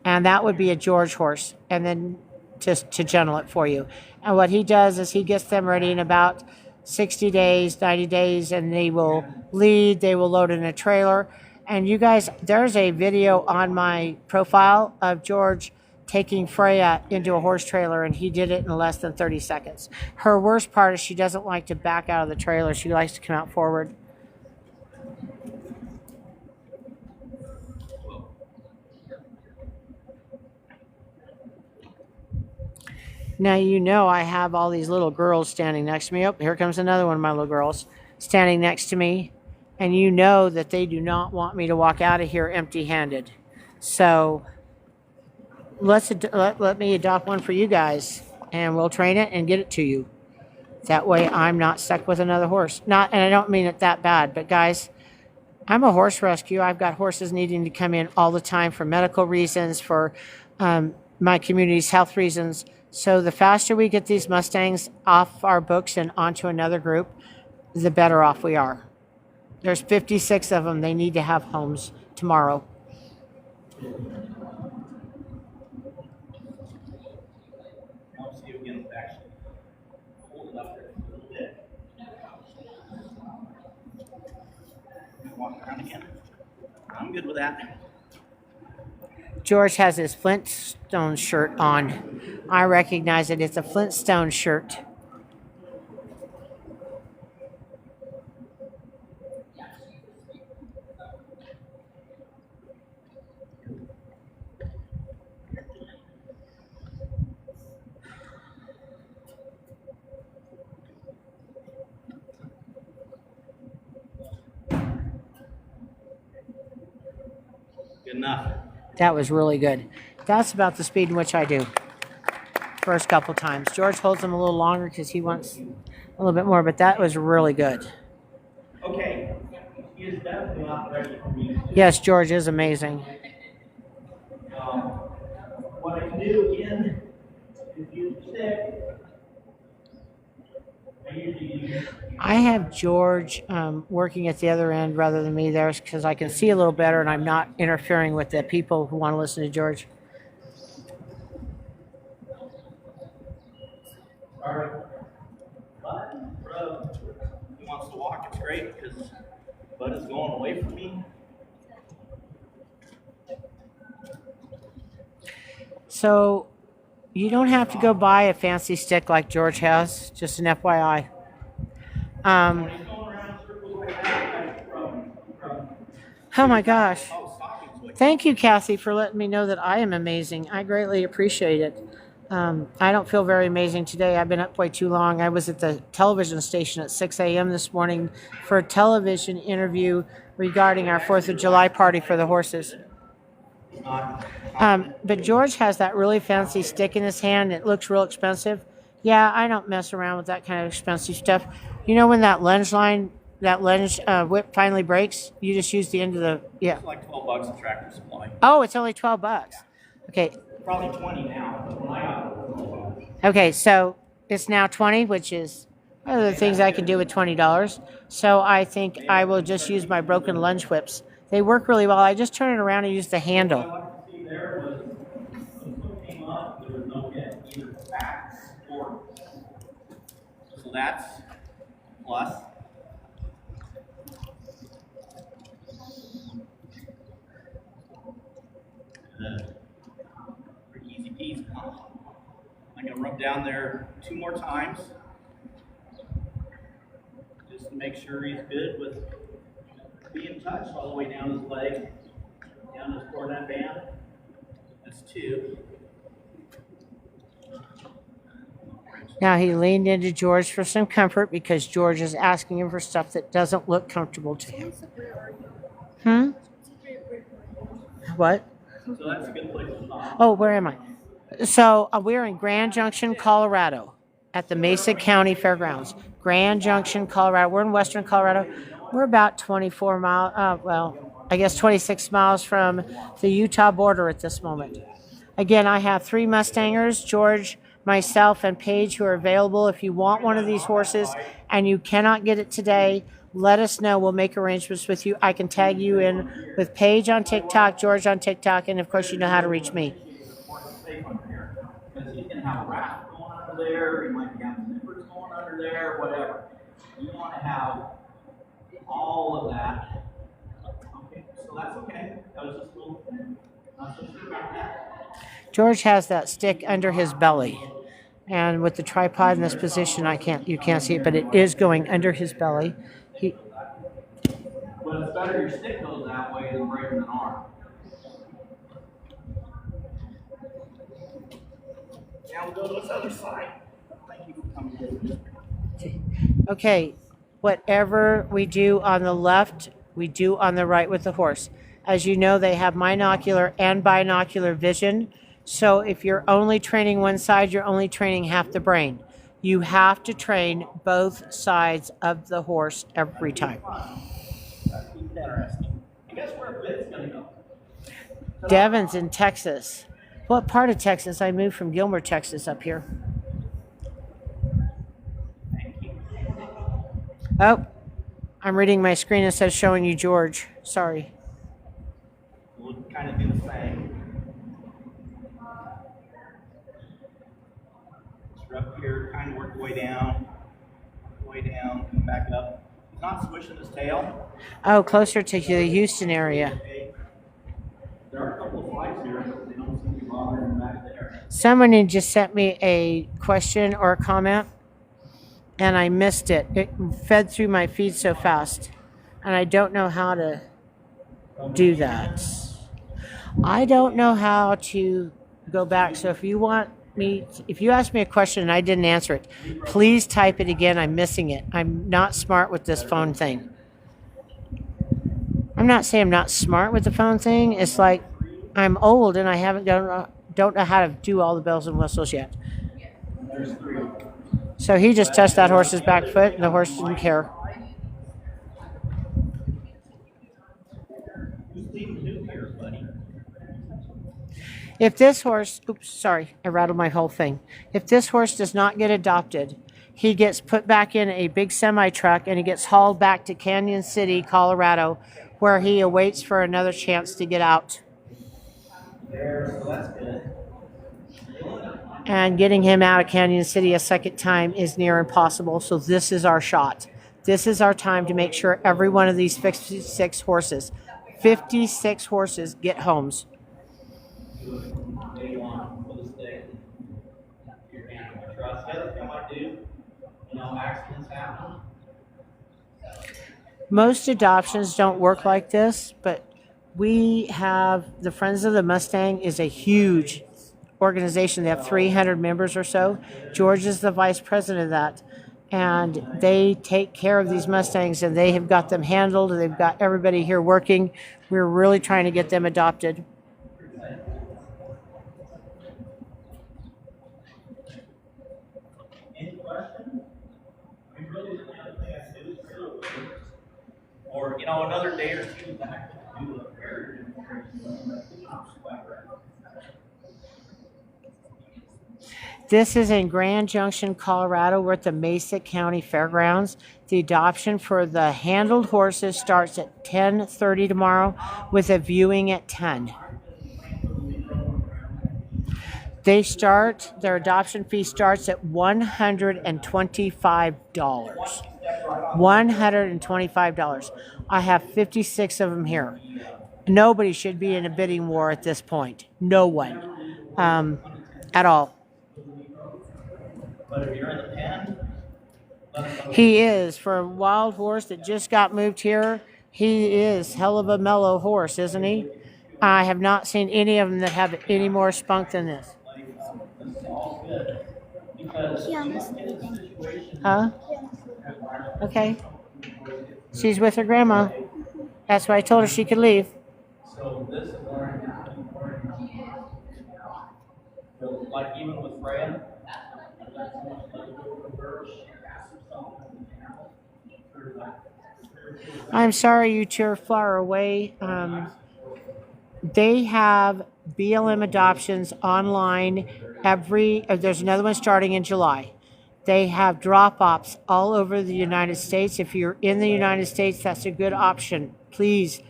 And that would be a George horse. And then just to gentle it for you. And what he does is he gets them ready in about 60 days, 90 days, and they will lead. They will load in a trailer. And you guys, there's a video on my profile of George taking Freya into a horse trailer, and he did it in less than 30 seconds. Her worst part is she doesn't like to back out of the trailer. She likes to come out forward. Now, you know I have all these little girls standing next to me. Oh, here comes another one of my little girls standing next to me. And you know that they do not want me to walk out of here empty-handed. So let me adopt one for you guys, and we'll train it and get it to you. That way I'm not stuck with another horse. And I don't mean it that bad, but guys, I'm a horse rescue. I've got horses needing to come in all the time for medical reasons, for my community's health reasons. So the faster we get these Mustangs off our books and onto another group, the better off we are. There's 56 of them. They need to have homes tomorrow. I'll see you again actually hold it up there a little bit. Walk around again. I'm good with that. George has his Flintstone shirt on. I recognize it. It's a Flintstone shirt. Good enough. That was really good. That's about the speed in which I do. First couple times. George holds them a little longer because he wants a little bit more, but that was really good. Okay. He is definitely not ready for me. Yes, George is amazing. What I can do again, if you stick, I usually use. I have George working at the other end rather than me there because I can see a little better and I'm not interfering with the people who want to listen to George. All right. Bud, he wants to walk. It's great because Bud is going away from me. So you don't have to go buy a fancy stick like George has, just an FYI. Oh my gosh. Thank you, Kathy, for letting me know that I am amazing. I greatly appreciate it. I don't feel very amazing today. I've been up way too long. I was at the television station at 6 a.m. this morning for a television interview regarding our 4th of July party for the horses. But George has that really fancy stick in his hand. It looks real expensive. Yeah, I don't mess around with that kind of expensive stuff. You know when that lunge whip finally breaks, you just use the end of the, yeah. It's like $12 a Tractor Supply. Oh, it's only $12. Okay. Probably 20 now. Okay, so it's now 20, which is one of the things I can do with $20. So I think I will just use my broken lunge whips. They work really well. I just turn it around and use the handle. What I like to see there was when the foot came up, there was no hit, either back or. So that's a plus. Pretty easy peasy. I'm going to rub down there 2 more times just to make sure he's good with being touched all the way down his leg, down his cornet band. That's 2. Now he leaned into George for some comfort because George is asking him for stuff that doesn't look comfortable to him. What? So that's a good place to stop. Oh, where am I? So we're in Grand Junction, Colorado, at the Mesa County Fairgrounds. Grand Junction, Colorado. We're in western Colorado. We're about 24 miles, I guess 26 miles from the Utah border at this moment. Again, I have 3 Mustangers, George, myself, and Paige, who are available. If you want one of these horses and you cannot get it today, let us know. We'll make arrangements with you. I can tag you in with Paige on TikTok, George on TikTok, and of course you know how to reach me. Because you can have a raft going under there, you might have zippers going under there, whatever. You want to have all of that. Okay, so that's okay. That was just a little, not so sure about that. George has that stick under his belly. And with the tripod in this position, you can't see it, but it is going under his belly. But it's better your stick goes that way than breaking an arm. Now we'll go to this other side. Thank you for coming. Okay, whatever we do on the left, we do on the right with the horse. As you know, they have monocular and binocular vision. So if you're only training one side, you're only training half the brain. You have to train both sides of the horse every time. That's interesting. And guess where Vin's going to go? Devon's in Texas. What part of Texas? I moved from Gilmer, Texas up here. Thank you. Oh, I'm reading my screen instead of showing you George. Sorry. We'll kind of do the same. Up here, kind of work the way down, come back up. He's not swishing his tail. Oh, closer to the Houston area. Okay. There are a couple of flights here, but they don't seem to be bothering him back there. Someone had just sent me a question or a comment, and I missed it. It fed through my feed so fast, and I don't know how to do that. I don't know how to go back, so if you ask me a question and I didn't answer it, please type it again. I'm missing it. I'm not smart with this phone thing. I'm not saying I'm not smart with the phone thing. It's like I'm old and I don't know how to do all the bells and whistles yet. So he just touched that horse's back foot and the horse didn't care. If this horse, oops, sorry, I rattled my whole thing. If this horse does not get adopted, he gets put back in a big semi-truck and he gets hauled back to Canyon City, Colorado, where he awaits for another chance to get out. There, so that's good. And getting him out of Canyon City a second time is near impossible, so this is our shot. This is our time to make sure every one of these 56 horses get homes. Day one, with a stick. Your hand on trust. The other thing I do, accidents happen. Most adoptions don't work like this, but we have the Friends of the Mustang is a huge organization. They have 300 members or so. George is the vice president of that. And they take care of these Mustangs, and they have got them handled. They've got everybody here working. We're really trying to get them adopted. Any questions? We really didn't have a chance to do this real quick. Or, you know, another day or two back to do a very This is in Grand Junction, Colorado. We're at the Mesa County Fairgrounds. The adoption for the handled horses starts at 10:30 tomorrow with a viewing at 10. Their adoption fee starts at $125. $125. I have 56 of them here. Nobody should be in a bidding war at this point. No one. At all. But if you're in the pen, He is. For a wild horse that just got moved here, he is hell of a mellow horse, isn't he? I have not seen any of them that have any more spunk than this. Huh? Okay. She's with her grandma. That's why I told her she could leave. so this is like even with Fred. I'm sorry you two are far away. They have BLM adoptions online there's another one starting in July. They have drop-offs all over the United States. If you're in the United States, that's a good option. Please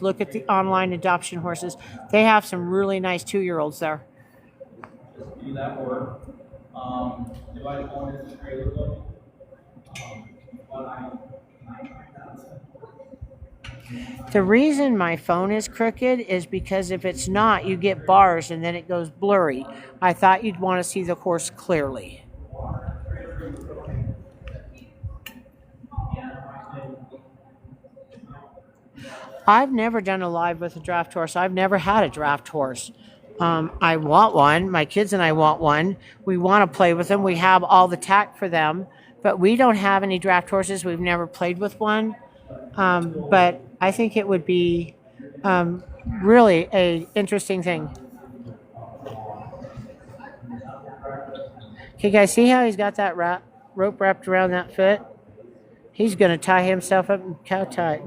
look at the online adoption horses. They have some really nice 2-year-olds there. Do that work. Do I go into the trailer though? The reason my phone is crooked is because if it's not, you get bars and then it goes blurry. I thought you'd want to see the horse clearly. I've never done a live with a draft horse. I've never had a draft horse. I want one. My kids and I want one. We want to play with them. We have all the tack for them, but we don't have any draft horses. We've never played with one. But I think it would be really a interesting thing. Okay, guys, see how he's got that rope wrapped around that foot? He's going to tie himself up and cow tie.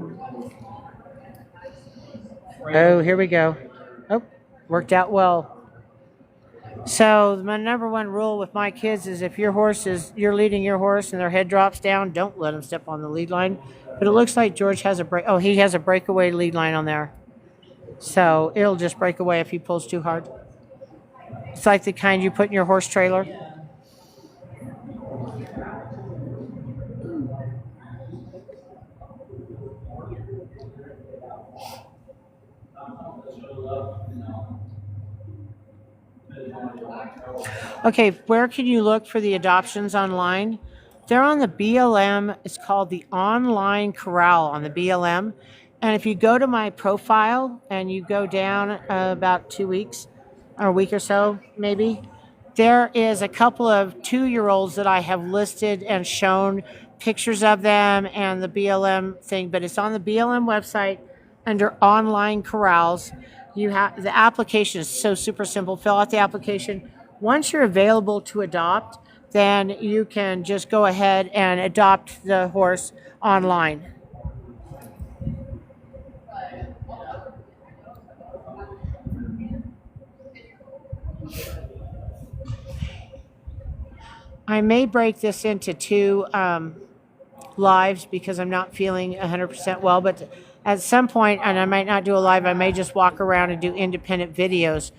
Oh, here we go. Oh, worked out well. So my number one rule with my kids is if you're leading your horse and their head drops down, don't let them step on the lead line. But it looks like George has he has a breakaway lead line on there. So it'll just break away if he pulls too hard. It's like the kind you put in your horse trailer. Okay, where can you look for the adoptions online? They're on the BLM. It's called the Online Corral on the BLM. And if you go to my profile and you go down about 2 weeks, or a week or so, maybe, there is a couple of 2-year-olds that I have listed and shown pictures of them and the BLM thing. But it's on the BLM website under Online Corrals. The application is so super simple. Fill out the application. Once you're available to adopt, then you can just go ahead and adopt the horse online. I may break this into 2 lives because I'm not feeling 100% well, but at some point, and I might not do a live, I may just walk around and do independent videos.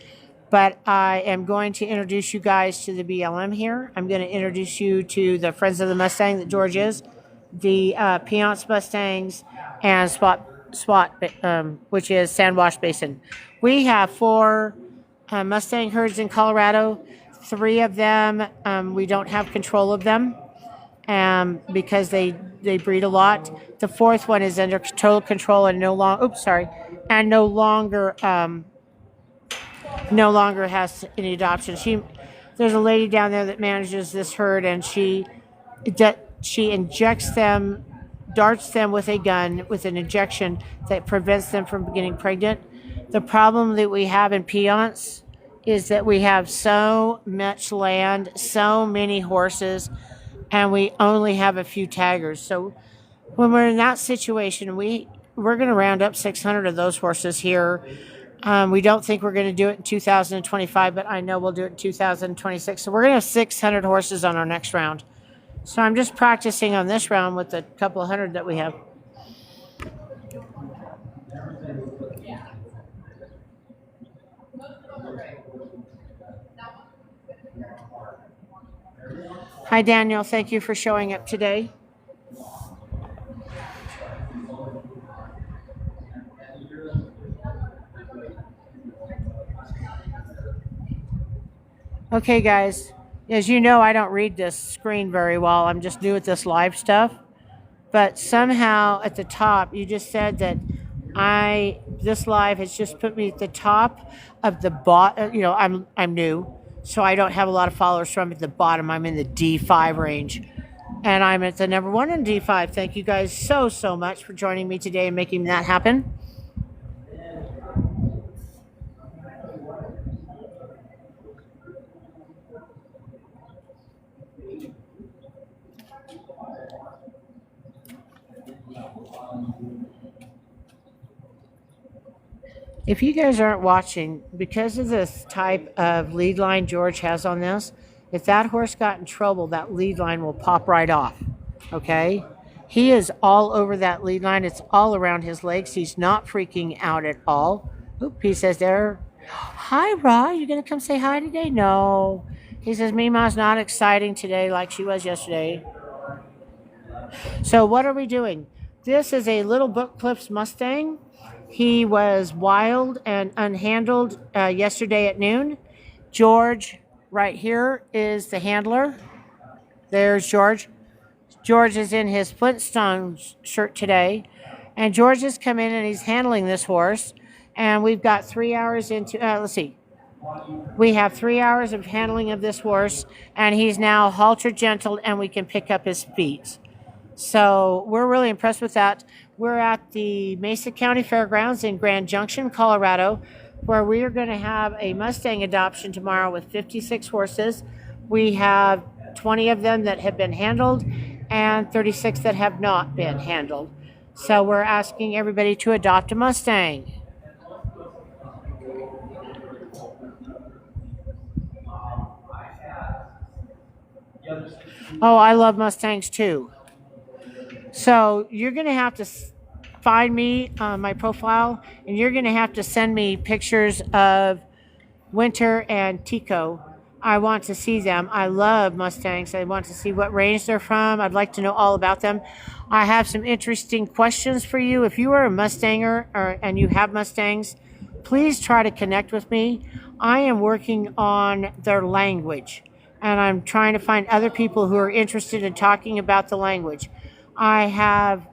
But I am going to introduce you guys to the BLM here. I'm going to introduce you to the Friends of the Mustang that George is, the Piance Mustangs, and SWAT, which is Sandwash Basin. We have 4 Mustang herds in Colorado. 3 of them, we don't have control of them because they breed a lot. The 4th one is under total control and no longer no longer has any adoption. There's a lady down there that manages this herd, and she injects them, darts them with a gun, with an injection that prevents them from getting pregnant. The problem that we have in Piance is that we have so much land, so many horses, and we only have a few taggers. So when we're in that situation, we're going to round up 600 of those horses here. We don't think we're going to do it in 2025, but I know we'll do it in 2026. So we're going to have 600 horses on our next round. So I'm just practicing on this round with the couple of hundred that we have. Hi, Daniel. Thank you for showing up today. Okay, guys. As you know, I don't read this screen very well. I'm just new at this live stuff. But somehow at the top, you just said that this live has just put me at the top of the bot. You know, I'm new, so I don't have a lot of followers. So I'm at the bottom. I'm in the D5 range, and I'm at the number 1 in D5. Thank you guys so much for joining me today and making that happen. If you guys aren't watching, because of this type of lead line George has on this, if that horse got in trouble, that lead line will pop right off, okay? He is all over that lead line. It's all around his legs. He's not freaking out at all. Oop, he says there, hi, Ra, you going to come say hi today? No. He says, Mima's not exciting today like she was yesterday. So what are we doing? This is a Little Book Clips Mustang. He was wild and unhandled yesterday at noon. George, right here, is the handler. There's George. George is in his Flintstones shirt today. And George has come in and he's handling this horse. And we've got 3 hours into, let's see. We have 3 hours of handling of this horse. And he's now halter gentled and we can pick up his feet. So we're really impressed with that. We're at the Mesa County Fairgrounds in Grand Junction, Colorado, where we are going to have a Mustang adoption tomorrow with 56 horses. We have 20 of them that have been handled and 36 that have not been handled. So we're asking everybody to adopt a Mustang. Oh, I love Mustangs too. So you're going to have to find me on my profile, and you're going to have to send me pictures of Winter and Tico. I want to see them. I love Mustangs. I want to see what range they're from. I'd like to know all about them. I have some interesting questions for you. If you are a Mustanger and you have Mustangs, please try to connect with me. I am working on their language, and I'm trying to find other people who are interested in talking about the language. I have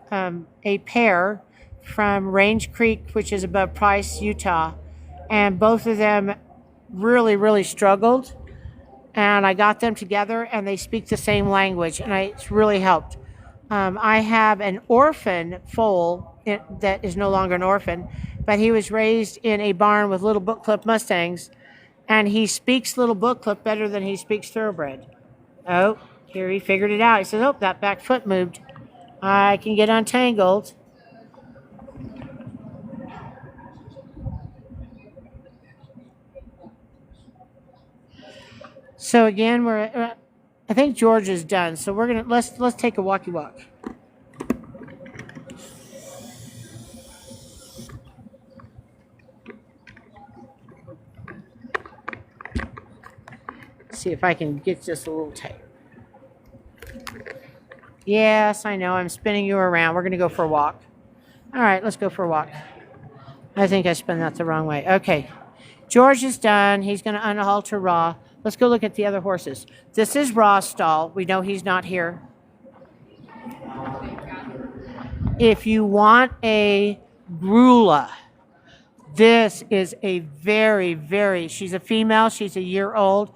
a pair from Range Creek, which is above Price, Utah, and both of them really struggled. And I got them together, and they speak the same language, and it's really helped. I have an orphan foal that is no longer an orphan, but he was raised in a barn with Little Book Clip Mustangs, and he speaks Little Book Clip better than he speaks Thoroughbred. Oh, here he figured it out. He says, oh, that back foot moved. I can get untangled. So again, I think George is done. So we're gonna let's take a walkie walk. See if I can get this a little tight. Yes, I know. I'm spinning you around. We're going to go for a walk. All right, let's go for a walk. I think I spun that the wrong way. Okay. George is done. He's going to unhalter Raw. Let's go look at the other horses. This is Raw's stall. We know he's not here. If you want a Grula, This is a she's a female, she's a year old,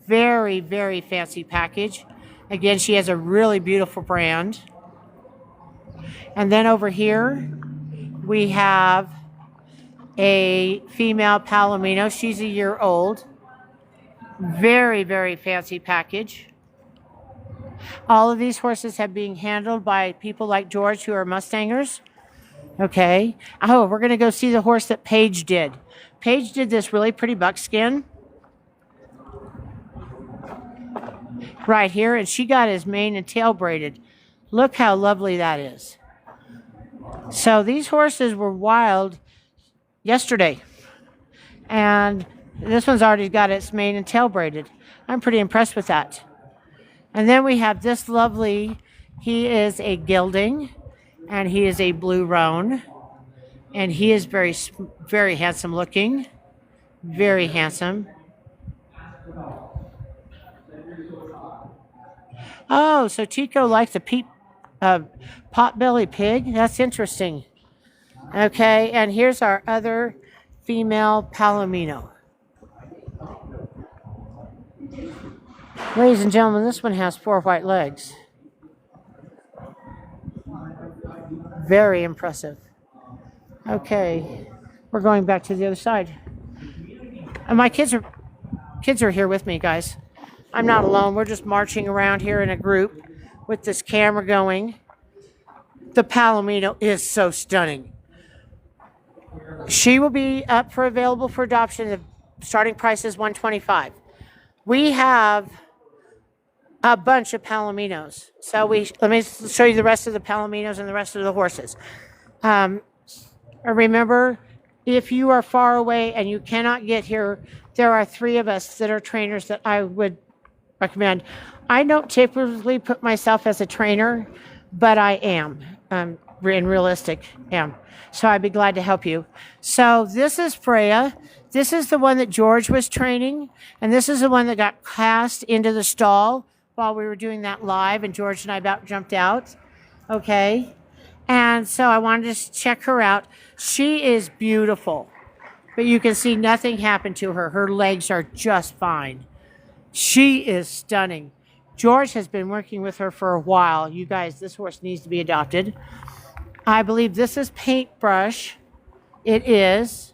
very fancy package. Again, she has a really beautiful brand. And then over here, we have a female Palomino. She's a year old. Very fancy package. All of these horses have been handled by people like George who are Mustangers. Okay. Oh, we're going to go see the horse that Paige did. Paige did this really pretty buckskin. Right here. And she got his mane and tail braided. Look how lovely that is. So these horses were wild yesterday. And this one's already got its mane and tail braided. I'm pretty impressed with that. And then we have this lovely, he is a gelding, and he is a blue roan. And he is very handsome looking. Very handsome. Oh, so Chico likes a pot-belly pig? That's interesting. Okay, and here's our other female Palomino. Ladies and gentlemen, this one has 4 white legs. Very impressive. Okay, we're going back to the other side. And my kids are here with me, guys. I'm not alone. We're just marching around here in a group with this camera going. The Palomino is so stunning. She will be up for available for adoption. The starting price is $125. We have a bunch of Palominos. So let me show you the rest of the Palominos and the rest of the horses. Remember, if you are far away and you cannot get here, there are 3 of us that are trainers that I would recommend. I don't typically put myself as a trainer, but I am. In realistic am. So I'd be glad to help you. So this is Freya. This is the one that George was training. And this is the one that got cast into the stall while we were doing that live. And George and I about jumped out. Okay. And so I wanted to check her out. She is beautiful. But you can see nothing happened to her. Her legs are just fine. She is stunning. George has been working with her for a while. You guys, this horse needs to be adopted. I believe this is Paintbrush. It is.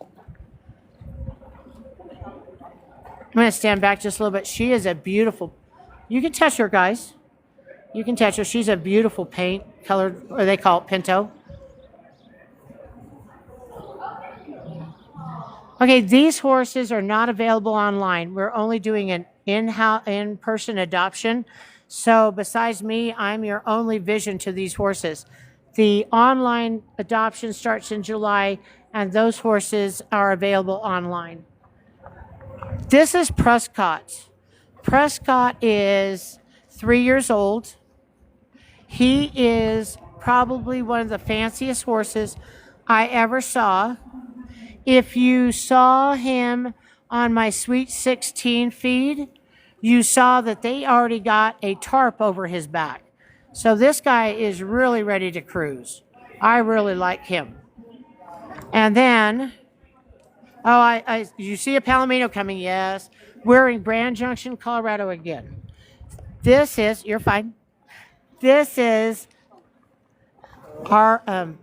I'm going to stand back just a little bit. She is a beautiful. You can touch her, guys. You can touch her. She's a beautiful paint colored, or they call it Pinto. Okay, these horses are not available online. We're only doing an in-person adoption. So besides me, I'm your only vision to these horses. The online adoption starts in July, and those horses are available online. This is Prescott. Prescott is 3 years old. He is probably one of the fanciest horses I ever saw. If you saw him on my Sweet 16 feed, you saw that they already got a tarp over his back. So this guy is really ready to cruise. I really like him. And then, you see a Palomino coming? Yes. We're in Grand Junction, Colorado again. This is, you're fine. This is our, all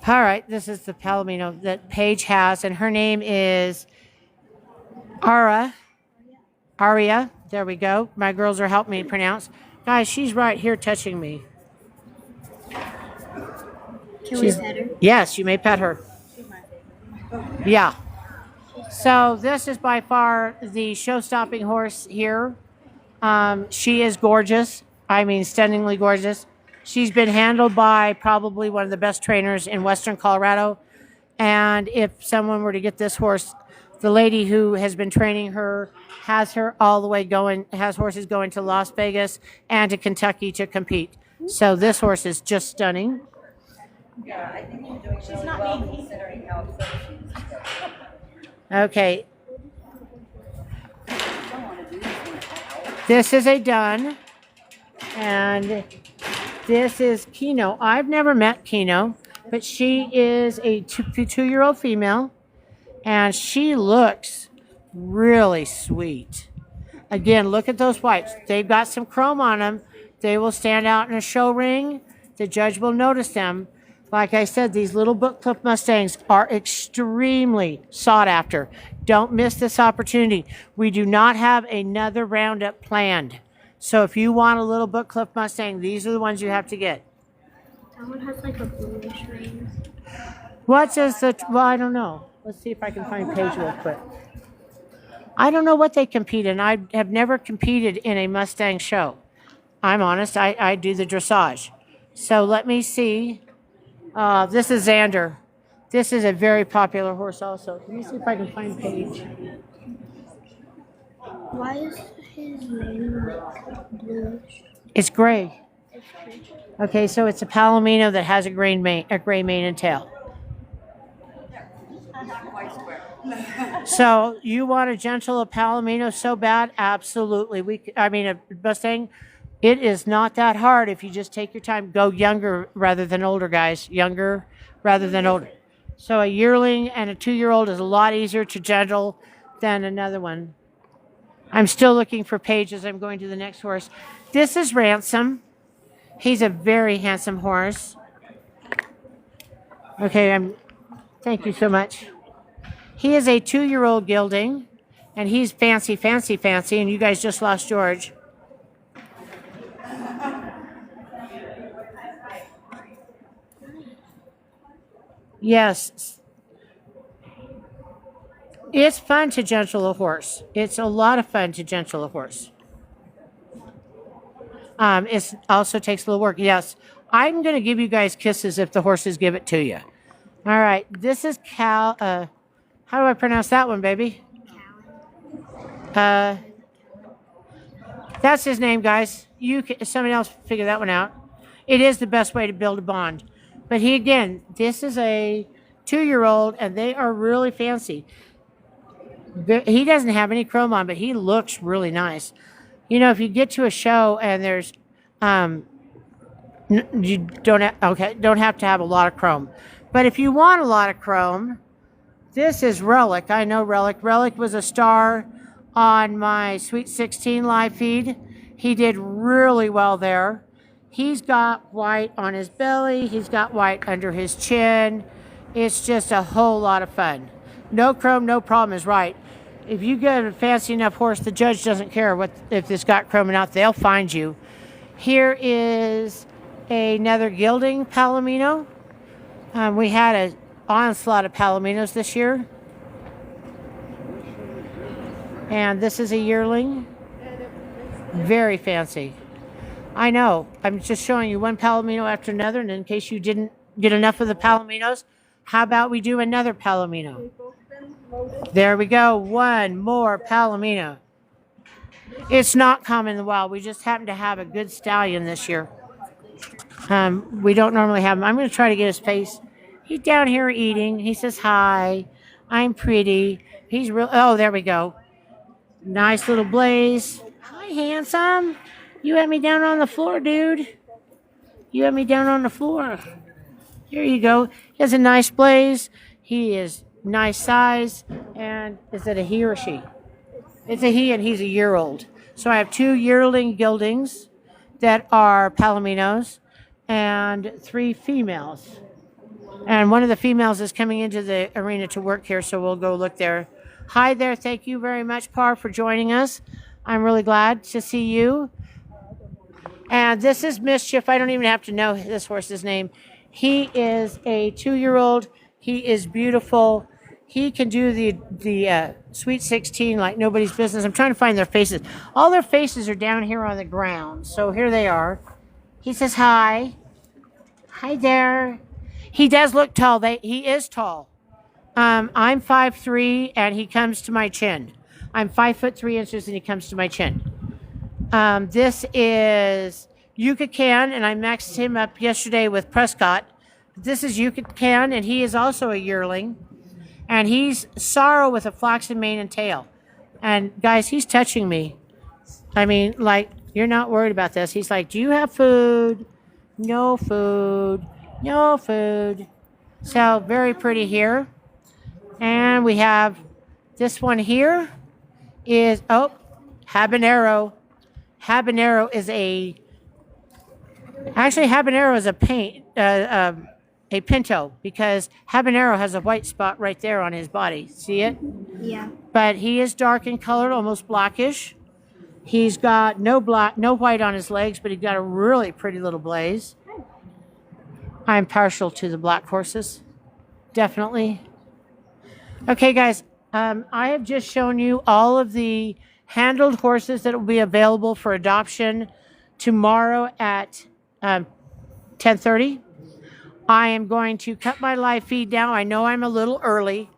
right, this is the Palomino that Paige has, and her name is Aria. There we go. My girls are helping me pronounce. Guys, she's right here touching me. Can we pet her? Yes, you may pet her. She's my favorite. Yeah. So this is by far the show-stopping horse here. She is gorgeous. I mean, stunningly gorgeous. She's been handled by probably one of the best trainers in Western Colorado. And if someone were to get this horse, the lady who has been training her has her all the way going, has horses going to Las Vegas and to Kentucky to compete. So this horse is just stunning. Yeah, I think you're doing really well considering how upset she is. Okay. This is a dun. And this is Kino. I've never met Kino. but she is a two-year-old female, and she looks really sweet. Again, look at those whites. They've got some chrome on them. They will stand out in a show ring. The judge will notice them. Like I said, these little book clip Mustangs are extremely sought after. Don't miss this opportunity. We do not have another roundup planned. So if you want a little book clip Mustang, these are the ones you have to get. That one has like a bluish ring. What does the, well, I don't know. Let's see if I can find page real quick. I don't know what they compete in. I have never competed in a Mustang show. I'm honest, I do the dressage. So let me see. This is Xander. This is a very popular horse also. Let me see if I can find page. Why is his name like bluish? It's gray. Okay, so it's a Palomino that has a gray mane and tail. So you want a gentle Palomino so bad? Absolutely. A Mustang. It is not that hard if you just take your time. Go younger rather than older, guys. Younger rather than older. So a yearling and a 2-year-old is a lot easier to gentle than another one. I'm still looking for pages. I'm going to the next horse. This is Ransom. He's a very handsome horse. Okay, thank you so much. He is a 2-year-old gelding, and he's fancy, fancy, fancy, and you guys just lost George. Yes. It's fun to gentle a horse. It's a lot of fun to gentle a horse. It also takes a little work. Yes, I'm going to give you guys kisses if the horses give it to you. All right, this is Cal. How do I pronounce that one, baby? That's his name, guys. Somebody else figure that one out. It is the best way to build a bond. But this is a 2-year-old, and they are really fancy. He doesn't have any chrome on, but he looks really nice. You know, if you get to a show and there's, you don't have to have a lot of chrome. But if you want a lot of chrome, this is Relic. I know Relic. Relic was a star on my Sweet 16 live feed. He did really well there. He's got white on his belly. He's got white under his chin. It's just a whole lot of fun. No chrome, no problem is right. If you get a fancy enough horse, the judge doesn't care if it's got chrome or not. They'll find you. Here is another gelding Palomino. We had an onslaught of Palominos this year. And this is a yearling. Very fancy. I know. I'm just showing you one Palomino after another, and in case you didn't get enough of the Palominos, how about we do another Palomino? There we go. One more Palomino. It's not common in the wild. We just happen to have a good stallion this year. We don't normally have him. I'm going to try to get his face. He's down here eating. He says, hi, I'm pretty. He's real. Oh, there we go. Nice little blaze. Hi, handsome. You had me down on the floor, dude. You had me down on the floor. Here you go. He has a nice blaze. He is nice size. And is it a he or she? It's a he, and he's a year old. So I have 2 yearling geldings that are Palominos and 3 females. And one of the females is coming into the arena to work here, so we'll go look there. Hi there. Thank you very much, Par, for joining us. I'm really glad to see you. And this is Mischief. I don't even have to know this horse's name. He is a 2-year-old. He is beautiful. He can do the Sweet 16 like nobody's business. I'm trying to find their faces. All their faces are down here on the ground. So here they are. He says hi. Hi there. He does look tall. He is tall. I'm 5'3", and he comes to my chin. I'm 5'3" and he comes to my chin. This is Yucatan, and I maxed him up yesterday with Prescott. This is Yucatan, and he is also a yearling. And he's Sorrow with a flaxen mane and tail. And guys, he's touching me. I mean, like, you're not worried about this. He's like, do you have food? No food. No food. So very pretty here. And we have this one here is, habanero. Habanero is habanero is a a pinto, because habanero has a white spot right there on his body. See it? Yeah. But he is dark in color, almost blackish. He's got no white on his legs, but he's got a really pretty little blaze. I'm partial to the black horses, definitely. Okay, guys, I have just shown you all of the handled horses that will be available for adoption tomorrow at 10:30. I am going to cut my live feed down. I know I'm a little early,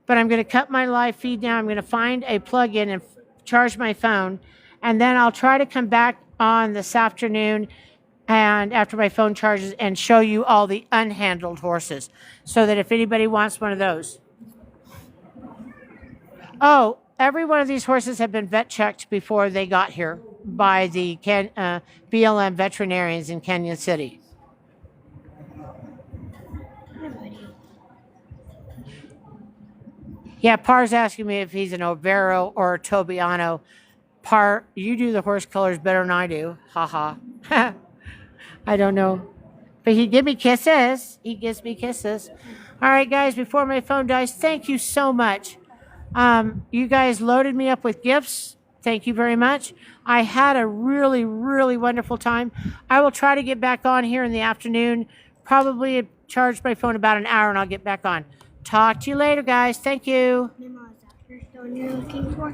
but I'm going to cut my live feed down. I'm going to find a plug-in and charge my phone, and then I'll try to come back on this afternoon and after my phone charges and show you all the unhandled horses, so that if anybody wants one of those. Oh, every one of these horses have been vet checked before they got here by the BLM veterinarians in Canyon City. Yeah, Par's asking me if he's an Overo or a Tobiano. Par, you do the horse colors better than I do. Ha ha. I don't know. But he give me kisses. He gives me kisses. All right, guys, before my phone dies, thank you so much. You guys loaded me up with gifts. Thank you very much. I had a really, really wonderful time. I will try to get back on here in the afternoon. Probably charge my phone about an hour and I'll get back on. Talk to you later, guys. Thank you. Is that you're looking for?